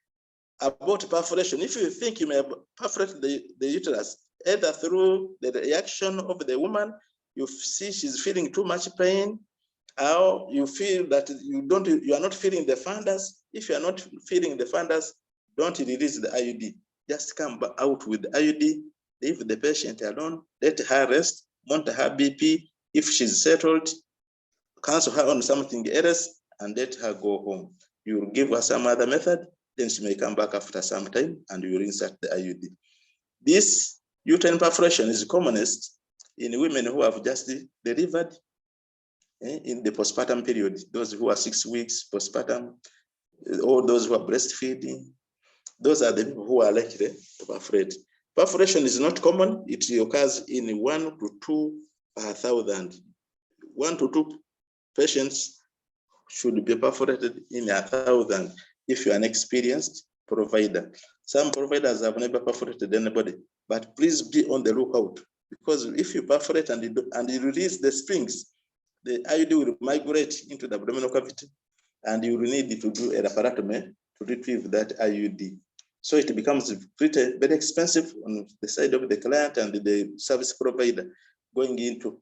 about perforation, if you think you may have perforated the uterus, either through the reaction of the woman, you see she's feeling too much pain, or you feel that you are not feeling the fundus. If you are not feeling the fundus, don't release the IUD. Just come out with the IUD, leave the patient alone, let her rest, monitor her BP. If she's settled, cancel her on something else and let her go home. You will give her some other method, then she may come back after some time and you will insert the IUD. This uterine perforation is commonest in women who have just delivered in the postpartum period, those who are 6 weeks postpartum, or those who are breastfeeding. Those are the people who are likely to perforate. Perforation is not common. It occurs in 1 to 2 per 1,000. 1 to 2 patients should be perforated in 1,000 if you are an experienced provider. Some providers have never perforated anybody, but please be on the lookout, because if you perforate and you release the springs, the IUD will migrate into the abdominal cavity, and you will need to do a laparotomy to retrieve that IUD. So it becomes very expensive on the side of the client and the service provider going into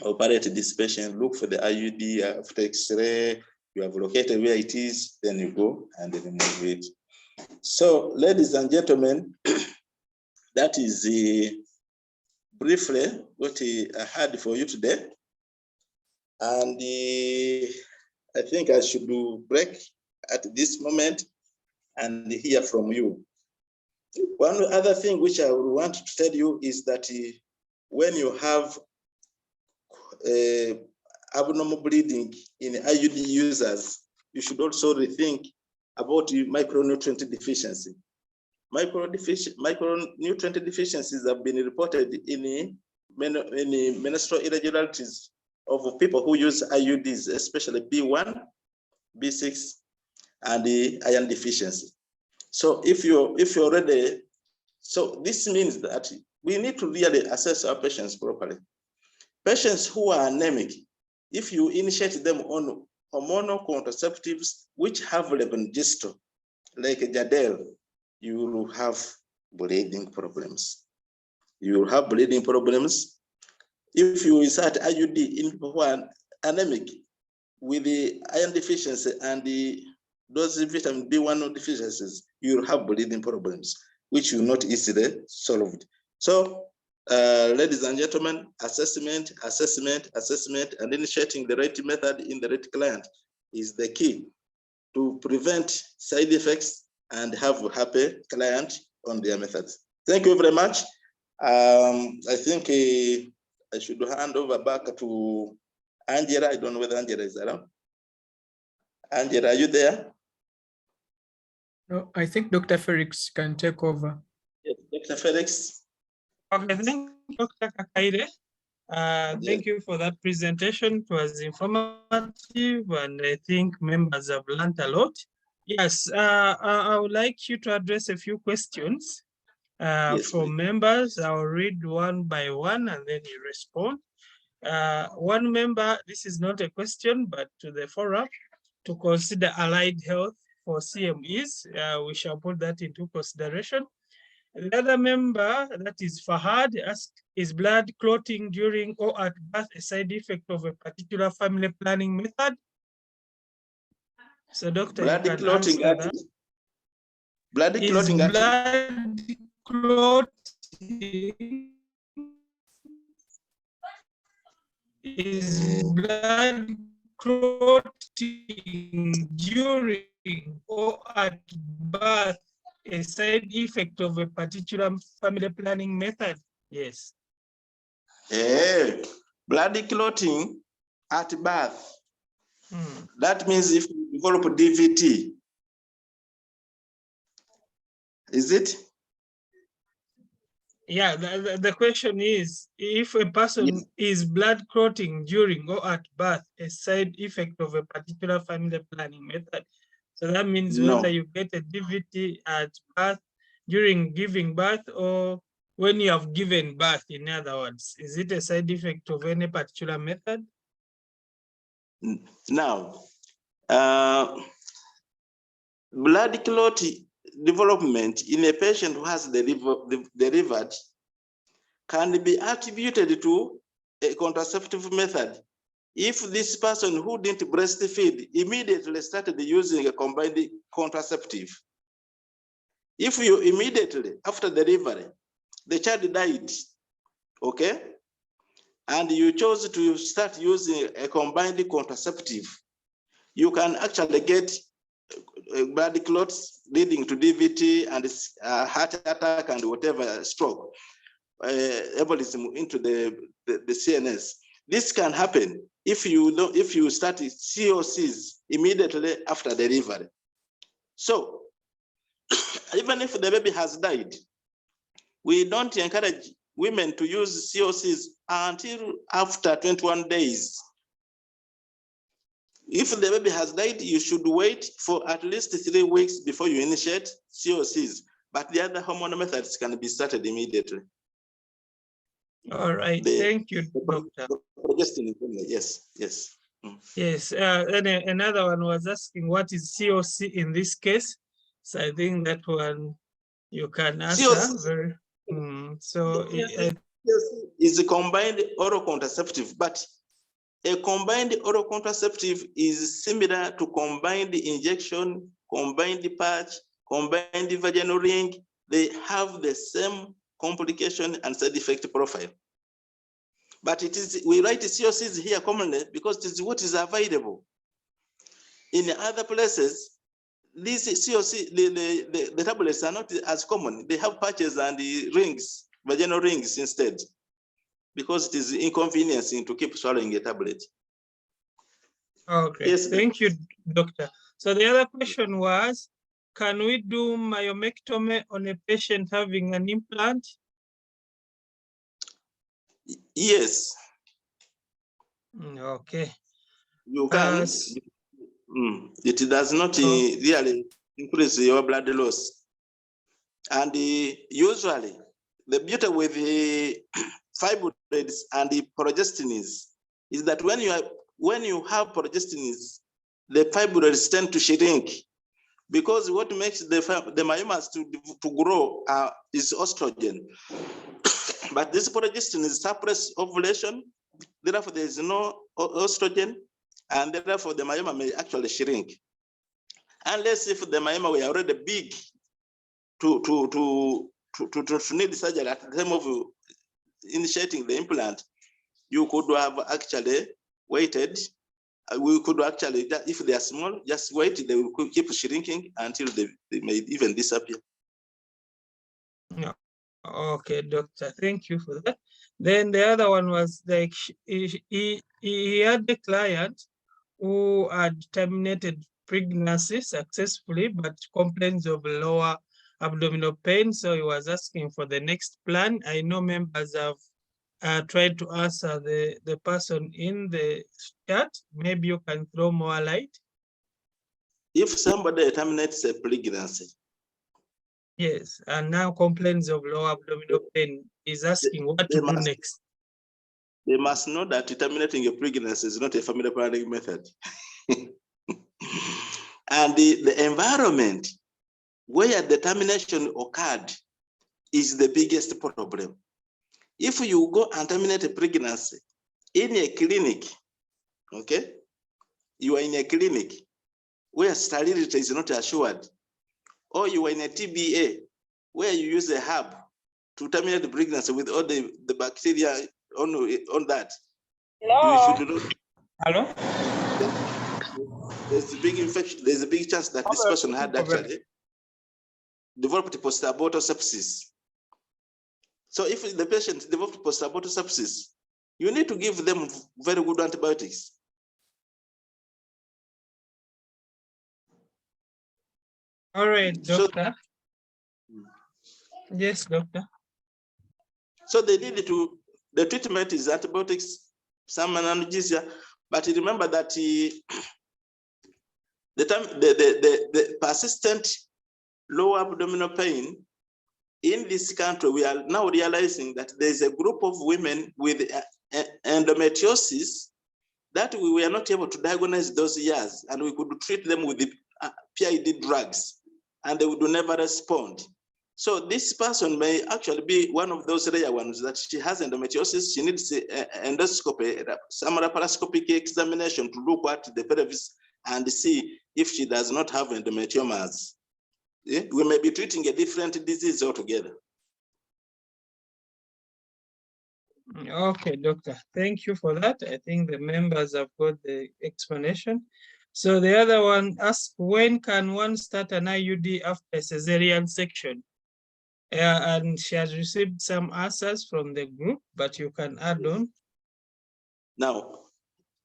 operate this patient, look for the IUD after X-ray, you have located where it is, then you go and remove it. So, ladies and gentlemen, that is briefly what I had for you today. And I think I should do break at this moment and hear from you. One other thing which I would want to tell you is that when you have abnormal bleeding in IUD users, you should also rethink about micronutrient deficiency. Micronutrient deficiencies have been reported in menstrual irregularities of people who use IUDs, especially B1, B6, and the iron deficiency. So if you're already, so this means that we need to really assess our patients properly. Patients who are anemic, if you initiate them on hormonal contraceptives which have levonorgestrel, like Jadel, you will have bleeding problems. You will have bleeding problems. If you insert IUD in people who are anemic with the iron deficiency and those vitamin B1 deficiencies, you will have bleeding problems, which will not easily solved. So, ladies and gentlemen, assessment, and initiating the right method in the right client is the key to prevent side effects and have a happy client on their methods. Thank you very much. I think I should hand over back to Angela. I don't know whether Angela is around. Angela, are you there? No, I think Dr. Felix can take over. Yes, Dr. Felix. Okay, thank you, Dr. Kakaire. Thank you for that presentation. It was informative, and I think members have learned a lot. Yes, I would like you to address a few questions from members. I'll read one by one and then you respond. One member, this is not a question, but to the forum, to consider allied health for CMEs. We shall put that into consideration. The other member, that is Fahad, asked, is blood clotting during or at birth a side effect of a particular family planning method? So, doctor, blood you can clotting answer that. Blood clotting blood clotting is blood clotting during or at birth a side effect of a particular family planning method? Yes. Blood clotting at birth. That means if you develop DVT, is it? Yeah, the question is, if a person is blood clotting during or at birth, a side effect of a particular family planning method. So that means whether you get a DVT at birth, during giving birth, or when you have given birth, in other words, is it a side effect of any particular method? Now, blood clot development in a patient who has delivered can be attributed to a contraceptive method. If this person who didn't breastfeed immediately started using a combined contraceptive, if you immediately after delivery, the child died, okay, and you chose to start using a combined contraceptive, you can actually get blood clots leading to DVT and heart attack and whatever, stroke, embolism into the CNS. This can happen if you start COCs immediately after delivery. So even if the baby has died, we don't encourage women to use COCs until after 21 days. If the baby has died, you should wait for at least 3 weeks before you initiate COCs, but the other hormonal methods can be started immediately. All right, thank you, Doctor. Yes, yes. Yes, and another one was asking what is COC in this case. So I think that one you can answer. So COC is a combined oral contraceptive, but a combined oral contraceptive is similar to combined injection, combined patch, combined vaginal ring. They have the same complication and side effect profile. But it is, we write COCs here commonly because it is what is available. In other places, these COC, the tablets are not as common. They have patches and the rings, vaginal rings instead, because it is inconveniencing to keep swallowing a tablet. Okay, yes, thank you, Doctor. So the other question was, can we do myomectomy on a patient having an implant? Yes. Okay. You can. It does not really increase your blood loss. And usually, the beauty with the fibroids and the progestins is that when you have progestins, the fibroids tend to shrink, because what makes the myomas to grow is estrogen. But this progestin is suppress ovulation, therefore there is no estrogen, and therefore the myoma may actually shrink. Unless if the myoma were already big to need surgery at the time of initiating the implant, you could have actually waited. We could actually, if they are small, just wait, they will keep shrinking until they may even disappear. No. Okay, Doctor, thank you for that. Then the other one was like, he had a client who had terminated pregnancy successfully, but complains of lower abdominal pain. So he was asking for the next plan. I know members have tried to answer the person in the chat. Maybe you can throw more light. If somebody terminates a pregnancy, yes, and now complains of lower abdominal pain, is asking what to do next. They must know that terminating a pregnancy is not a family planning method. And the environment where the termination occurred is the biggest problem. If you go and terminate a pregnancy in a clinic, okay, you are in a clinic where sterility is not assured, or you are in a TBA where you use a herb to terminate the pregnancy with all the bacteria on that. Hello. You should not. Hello? There's a big infection. There's a big chance that this person had actually developed post-abortal sepsis. So if the patient developed post-abortal sepsis, you need to give them very good antibiotics. All right, Doctor. Yes, Doctor. So they need to, the treatment is antibiotics, some analgesia, but remember that the persistent lower abdominal pain in this country, we are now realizing that there's a group of women with endometriosis that we were not able to diagnose those years, and we could treat them with the PID drugs, and they would never respond. So this person may actually be one of those rare ones that she has endometriosis. She needs endoscopy, some laparoscopic examination to look at the pelvis and see if she does not have endometriomas. Yeah? We may be treating a different disease altogether. Okay, Doctor. Thank you for that. I think the members have got the explanation. So the other one asks, when can one start an IUD after a cesarean section? And she has received some answers from the group, but you can add on. Now,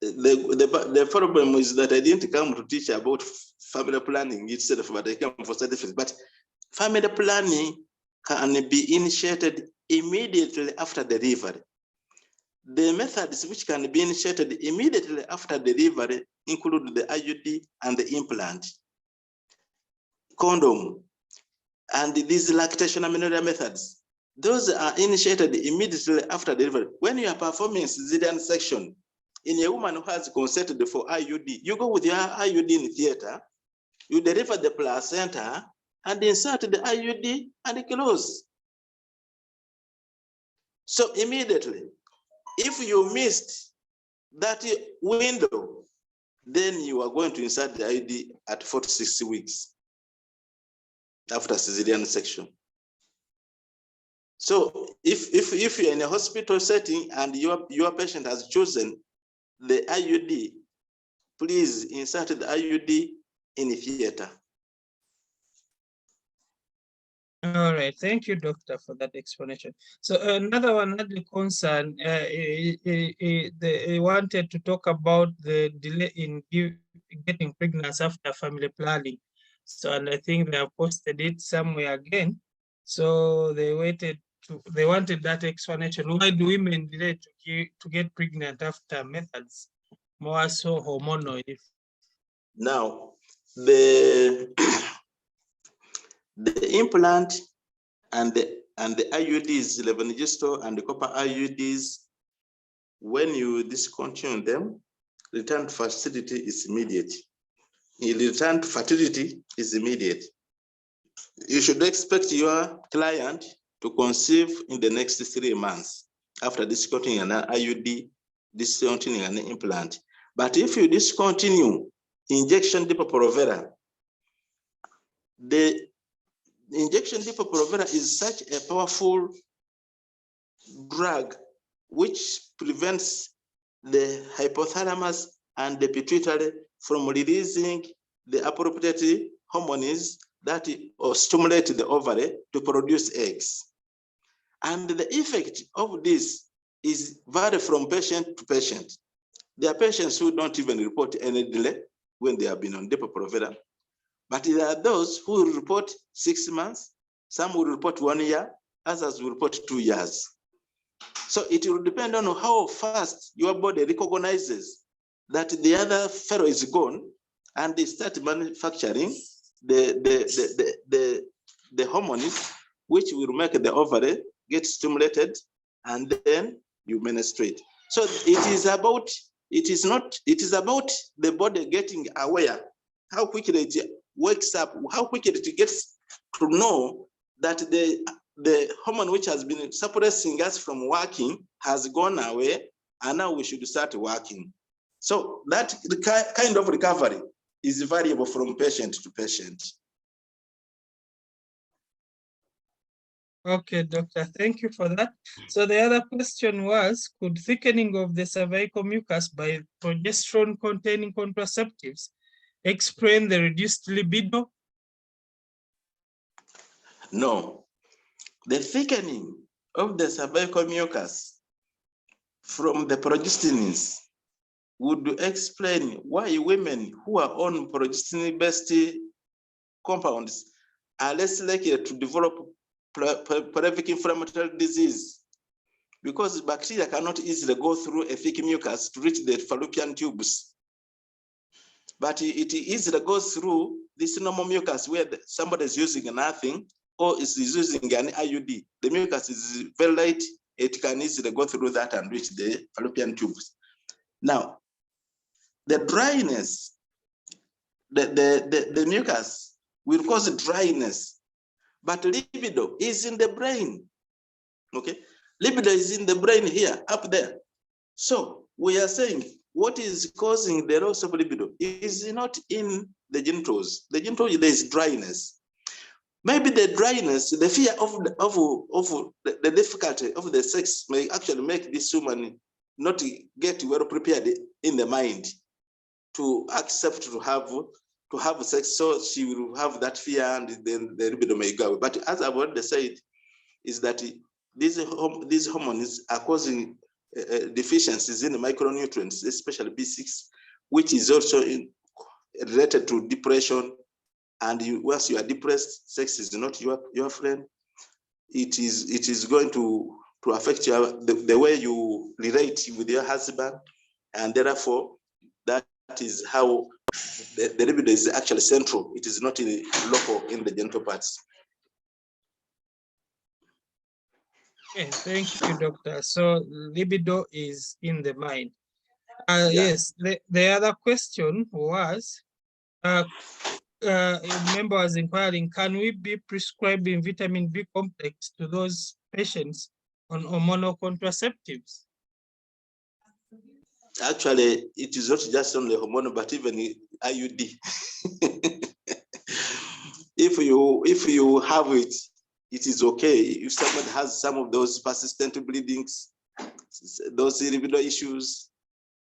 the problem is that I didn't come to teach about family planning itself, but I come for certificate. But family planning can be initiated immediately after delivery. The methods which can be initiated immediately after delivery include the IUD and the implant, condom, and these lactation amenorrhea methods. Those are initiated immediately after delivery. When you are performing cesarean section in a woman who has consented for IUD, you go with your IUD in theater, you deliver the placenta and insert the IUD and close. So immediately, if you missed that window, then you are going to insert the IUD at 46 weeks after cesarean section. So if you're in a hospital setting and your patient has chosen the IUD, please insert the IUD in theater. All right, thank you, doctor, for that explanation. So another one had a concern. They wanted to talk about the delay in getting pregnant after family planning. So, and I think they have posted it somewhere again. So they wanted that explanation. Why do women delay to get pregnant after methods, more so hormonal? Now, the implant and the IUDs, levonorgestrel and the copper IUDs, when you discontinue them, return to fertility is immediate. Return to fertility is immediate. You should expect your client to conceive in the next 3 months after discontinuing an IUD, discontinuing an implant. But if you discontinue injection Depo-Provera, the injection Depo-Provera is such a powerful drug which prevents the hypothalamus and the pituitary from releasing the appropriate hormones that stimulate the ovary to produce eggs. And the effect of this is vary from patient to patient. There are patients who don't even report any delay when they have been on Depo-Provera. But there are those who will report 6 months, some will report 1 year, others will report 2 years. So it will depend on how fast your body recognizes that the other fellow is gone, and they start manufacturing the hormones which will make the ovary get stimulated, and then you menstruate. So it is about the body getting aware, how quickly it wakes up, how quickly it gets to know that the hormone which has been suppressing us from working has gone away, and now we should start working. So that kind of recovery is variable from patient to patient. Okay, doctor, thank you for that. So the other question was, could thickening of the cervical mucus by progesterone-containing contraceptives explain the reduced libido? No. The thickening of the cervical mucus from the progestins would explain why women who are on progestin-based compounds are less likely to develop pelvic inflammatory disease, because bacteria cannot easily go through a thick mucus to reach the fallopian tubes. But it easily goes through this normal mucus where somebody is using nothing or is using an IUD. The mucus is very light, it can easily go through that and reach the fallopian tubes. Now, the dryness, the mucus will cause dryness, but libido is in the brain, okay? Libido is in the brain here, up there. So we are saying what is causing the loss of libido is not in the genitals. The genitals, there is dryness. Maybe the dryness, the fear of the difficulty of the sex may actually make this woman not get well prepared in the mind to accept to have sex, so she will have that fear and then the libido may go. But as I've already said, is that these hormones are causing deficiencies in the micronutrients, especially B6, which is also related to depression. And once you are depressed, sex is not your friend. it is going to affect you, the way you relate with your husband, and therefore that is how the libido is actually central. It is not in local in the genital parts. Okay, thank you, doctor. So libido is in the mind. Yeah. Yes, the other question was, a member was inquiring, can we be prescribing vitamin B complex to those patients on hormonal contraceptives? Actually, it is not just only hormonal, but even IUD. if you have it, it is okay. If someone has some of those persistent bleedings, those libido issues,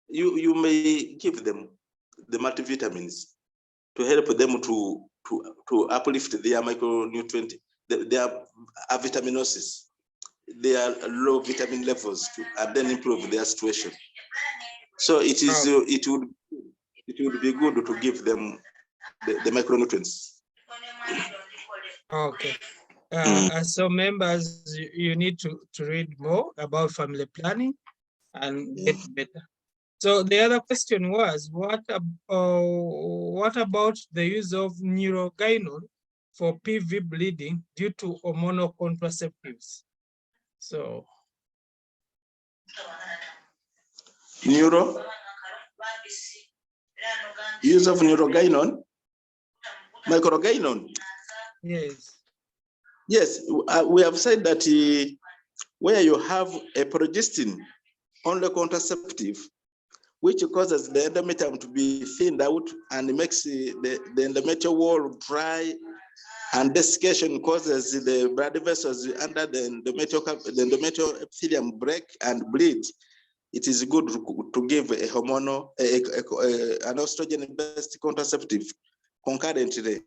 you may give them the multivitamins to help them to uplift their micronutrient, their vitaminosis, their low vitamin levels, and then improve their situation. So it is it would be good to give them the micronutrients. Okay. So members, you need to read more about family planning and get better. So the other question was, what about the use of neurogynon for PV bleeding due to hormonal contraceptives? So Use of neurogynon, microgynon. yes. Yes, we have said that where you have a progestin only contraceptive, which causes the endometrium to be thinned out and makes the endometrial wall dry, and desiccation causes the blood vessels under the endometrial epithelium break and bleed. It is good to give a hormonal, an estrogen-based contraceptive concurrently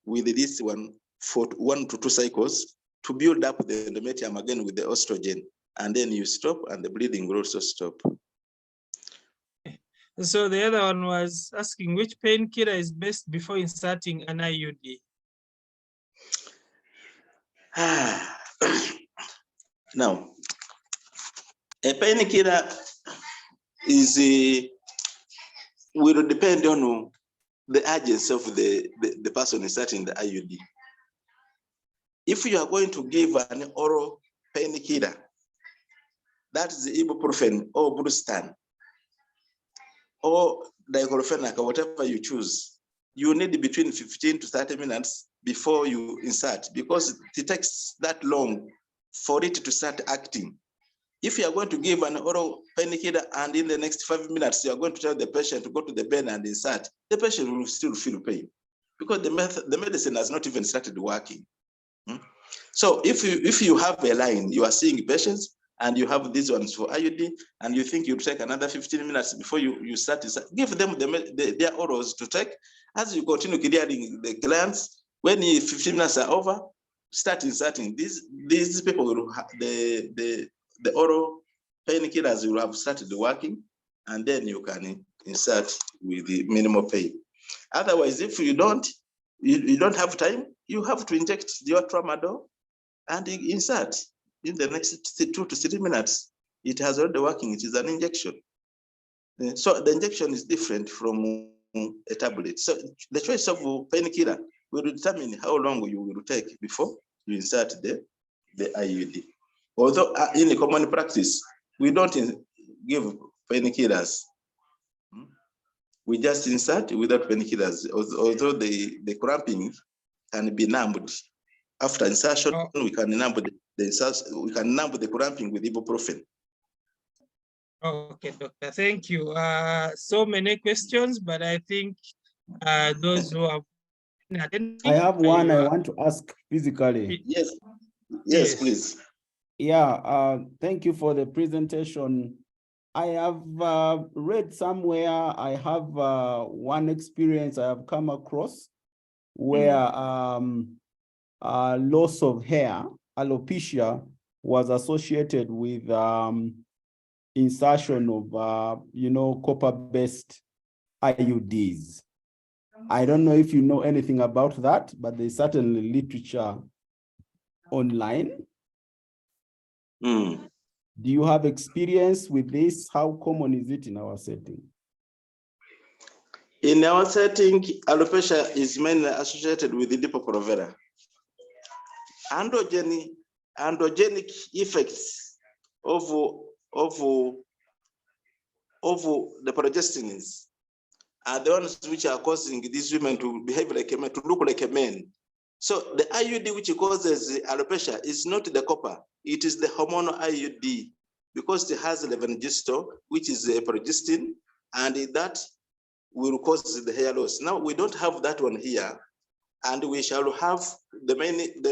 with this one for 1 to 2 cycles to build up the endometrium again with the estrogen, and then you stop and the bleeding will also stop. So the other one was asking which painkiller is best before inserting an IUD? Now, a painkiller is will depend on the urgency of the person inserting the IUD. If you are going to give an oral painkiller, that is ibuprofen or Brustan or diclofenac, or whatever you choose, you need between 15 to 30 minutes before you insert, because it takes that long for it to start acting. If you are going to give an oral painkiller and in the next 5 minutes, you are going to tell the patient to go to the bed and insert, the patient will still feel pain because the medicine has not even started working. So if you have a line, you are seeing patients and you have these ones for IUD, and you think you take another 15 minutes before you start, give them their orals to take. As you continue clearing the glands, when 15 minutes are over, start inserting. These people will have the oral painkillers will have started working, and then you can insert with the minimal pain. Otherwise, if you don't have time, you have to inject your tramadol and insert in the next 2 to 3 minutes. It has already working. It is an injection. So the injection is different from a tablet. So the choice of painkiller will determine how long you will take before you insert the IUD. Although in a common practice, we don't give painkillers. We just insert without painkillers, although the cramping can be numbed. After insertion, we can numb the cramping with ibuprofen. Okay, doctor, thank you. So many questions, but I think those who have been attending. I have one I want to ask physically. Yes, please. Yeah, thank you for the presentation. I have read somewhere, I have one experience I have come across where loss of hair, alopecia, was associated with insertion of, copper-based IUDs. I don't know if you know anything about that, but there's certainly literature online Mm. Do you have experience with this? How common is it in our setting? In our setting, alopecia is mainly associated with the Depo-Provera. Androgenic effects of the progestins are the ones which are causing these women to behave like a man, to look like a man. So the IUD which causes alopecia is not the copper, it is the hormonal IUD, because it has levonorgestrel, which is a progestin, and that will cause the hair loss. Now we don't have that one here, and we shall have the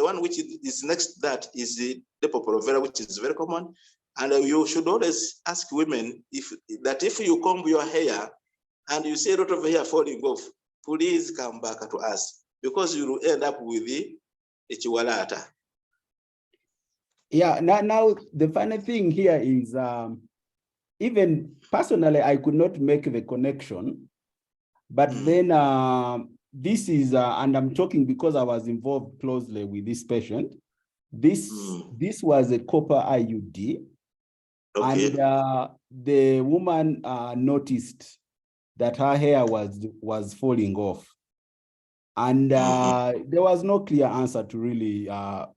one which is next that is the Depo-Provera, which is very common. And you should always ask women if you comb your hair and you see a lot of hair falling off, please come back to us, because you will end up with the chiwalata. Yeah, now the funny thing here is, even personally, I could not make the connection, but then this is, and I'm talking because I was involved closely with this patient. This was a copper IUD, Okay. and the woman noticed that her hair was falling off, and there was no clear answer to really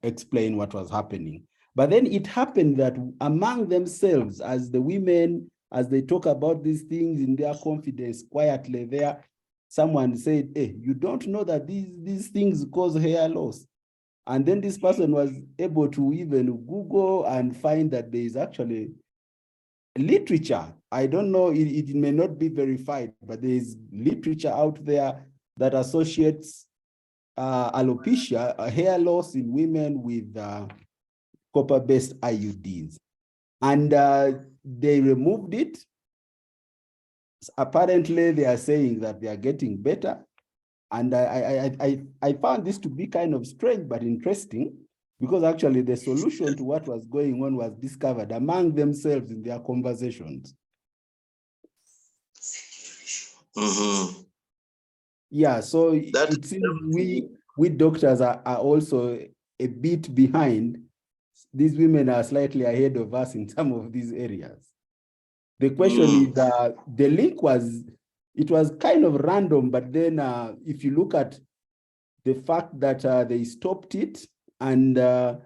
explain what was happening. But then it happened that among themselves, as the women, as they talk about these things in their confidence, quietly there, someone said, hey, you don't know that these things cause hair loss. And then this person was able to even Google and find that there is actually literature. I don't know, it may not be verified, but there is literature out there that associates alopecia, hair loss in women with copper-based IUDs. And they removed it. Apparently, they are saying that they are getting better. And I found this to be kind of strange, but interesting, because actually the solution to what was going on was discovered among themselves in their conversations. Yeah, so it seems we doctors are also a bit behind. These women are slightly ahead of us in some of these areas. The question is, the link was, it was kind of random, but then if you look at the fact that they stopped it and the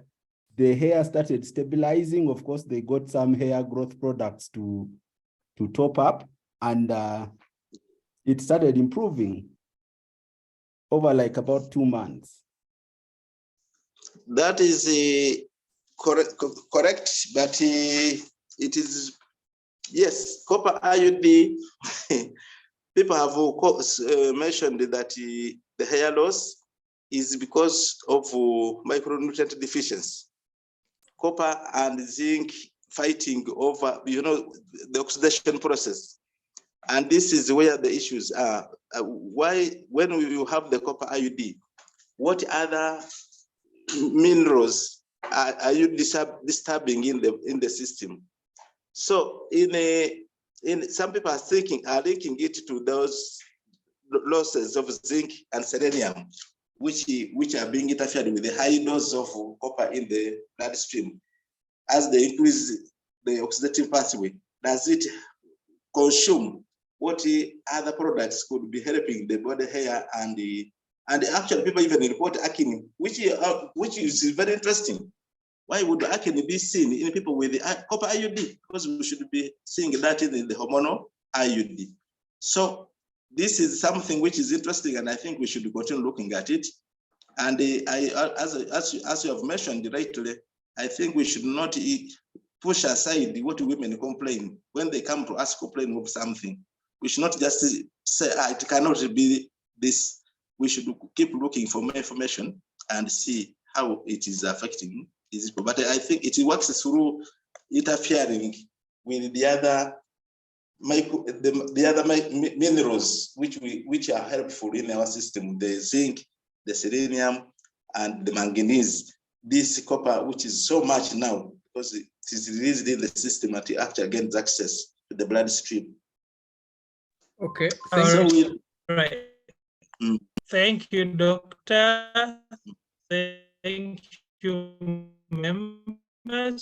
hair started stabilizing, of course, they got some hair growth products to top up, and it started improving over like about 2 months. That is correct, but it is, yes, copper IUD. People have mentioned that the hair loss is because of micronutrient deficiency. Copper and zinc fighting over, the oxidation process. And this is where the issues are. Why, when you have the copper IUD, what other minerals are you disturbing in the system? So some people are linking it to those losses of zinc and selenium, which are being interfered with the high dose of copper in the bloodstream. As they increase the oxidative pathway, does it consume what other products could be helping the body hair and actually people even report acne, which is very interesting. Why would acne be seen in people with the copper IUD? Because we should be seeing that in the hormonal IUD. So this is something which is interesting, and I think we should continue looking at it. And as you have mentioned rightly, I think we should not push aside what women complain when they come to us complaining of something. We should not just say, it cannot be this. We should keep looking for more information and see how it is affecting these people. But I think it works through interfering with the other minerals which are helpful in our system: the zinc, the selenium, and the manganese. This copper, which is so much now because it is released in the system, and it actually gains access to the bloodstream. Okay, right. Thank you, doctor. Thank you, ma'am. for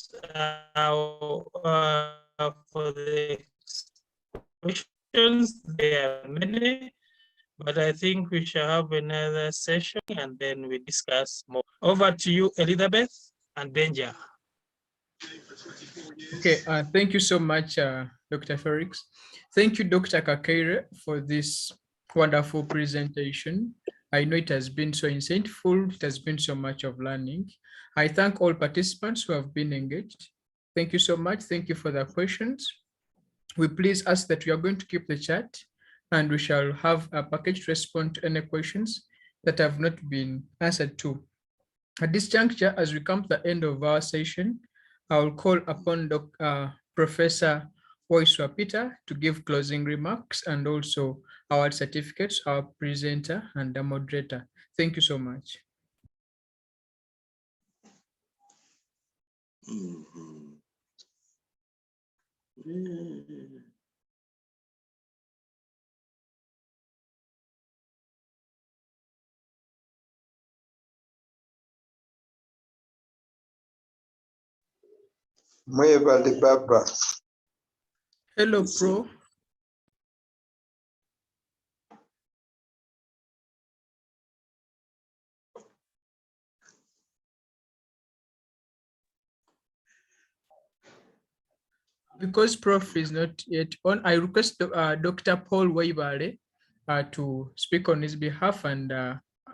the questions. There are many, but I think we shall have another session and then we discuss more. Over to you, Elizabeth and Benja. Okay, thank you so much, Dr. Felix. Thank you, Dr. Kakaire, for this wonderful presentation. I know it has been so insightful. It has been so much of learning. I thank all participants who have been engaged. Thank you so much. Thank you for the questions. We please ask that we are going to keep the chat and we shall have a package to respond to any questions that have not been answered to. At this juncture, as we come to the end of our session, I will call upon Professor Waiswa Peter to give closing remarks and also award certificates, our presenter and the moderator. Thank you so much. Mwebale Baba. Hello, Pro. Because Prof is not yet on, I request Dr. Paul Waibale to speak on his behalf and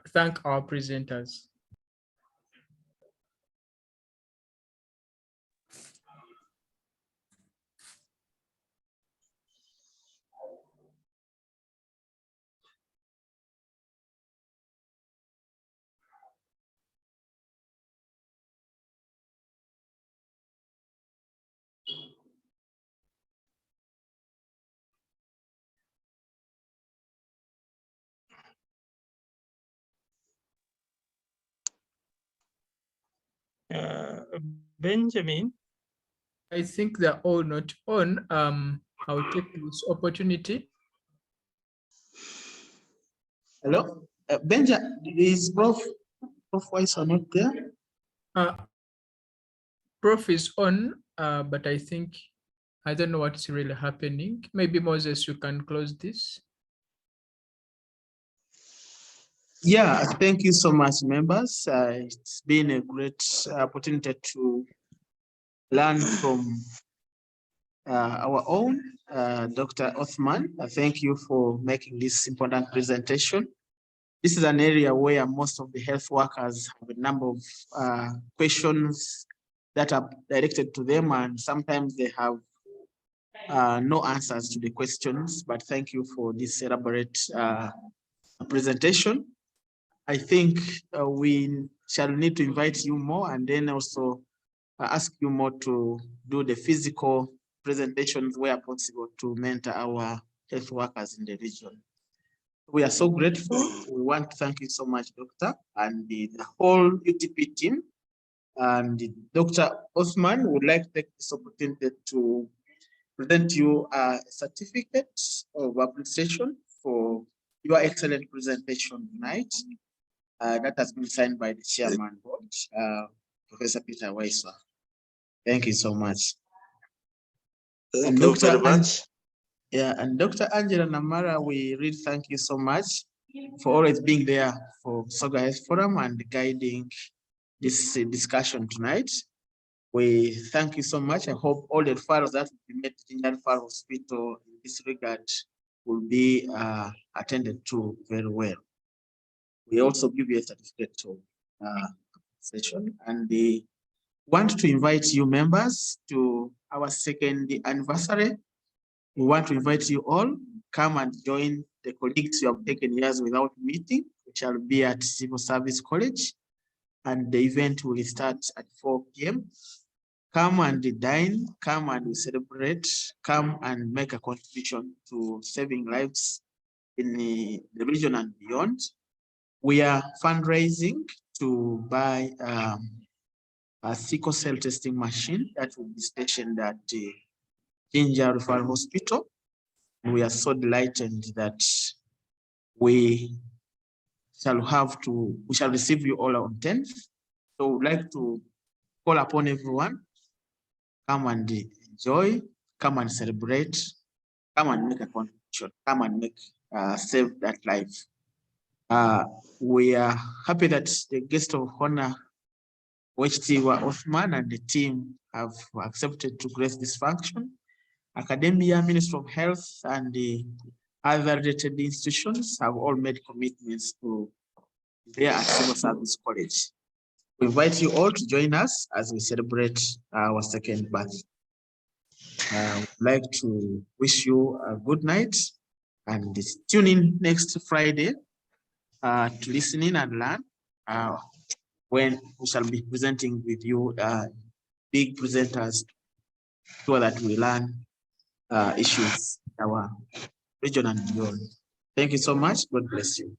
thank our presenters. Benjamin. I think they're all not on. I'll take this opportunity. Hello, Benja, is Prof Waiswa not there? Prof is on, but I don't know what's really happening. Maybe Moses, you can close this. Yeah, thank you so much, members. It's been a great opportunity to learn from our own Dr. Othman. Thank you for making this important presentation. This is an area where most of the health workers have a number of questions that are directed to them, and sometimes they have no answers to the questions, but thank you for this elaborate presentation. I think we shall need to invite you more and then also ask you more to do the physical presentations where possible to mentor our health workers in the region. We are so grateful. We want to thank you so much, Doctor, and the whole UTP team. And Dr. Othman would like to take this opportunity to present you a certificate of appreciation for your excellent presentation tonight. That has been signed by the chairman board, Professor Peter Waiswa. Thank you so much. Thank you very much. Yeah, and Dr. Angela Namara, we really thank you so much for always being there for Soga Health Forum and guiding this discussion tonight. We thank you so much. I hope all the referrals that will be made to the Referral Hospital in this regard will be attended to very well. We also give you a certificate of session, and we want to invite you members to our second anniversary. We want to invite you all, come and join the colleagues you have taken years without meeting, which shall be at Civil Service College, and the event will start at 4 p.m. Come and dine, come and celebrate, come and make a contribution to saving lives in the region and beyond. We are fundraising to buy a sickle cell testing machine that will be stationed at the Jinja Referral Hospital. We are so delighted that we shall receive you all on 10th. So we'd like to call upon everyone, come and enjoy, come and celebrate, come and make a contribution, come and make save that life. We are happy that the guest of honor, Wachtiwa Othman and the team have accepted to grace this function. Academia, Ministry of Health, and the other related institutions have all made commitments to there at Civil Service College. We invite you all to join us as we celebrate our second birthday. We'd like to wish you a good night and tune in next Friday to listen in and learn when we shall be presenting with you big presenters so that we learn issues in our region and beyond. Thank you so much. God bless you.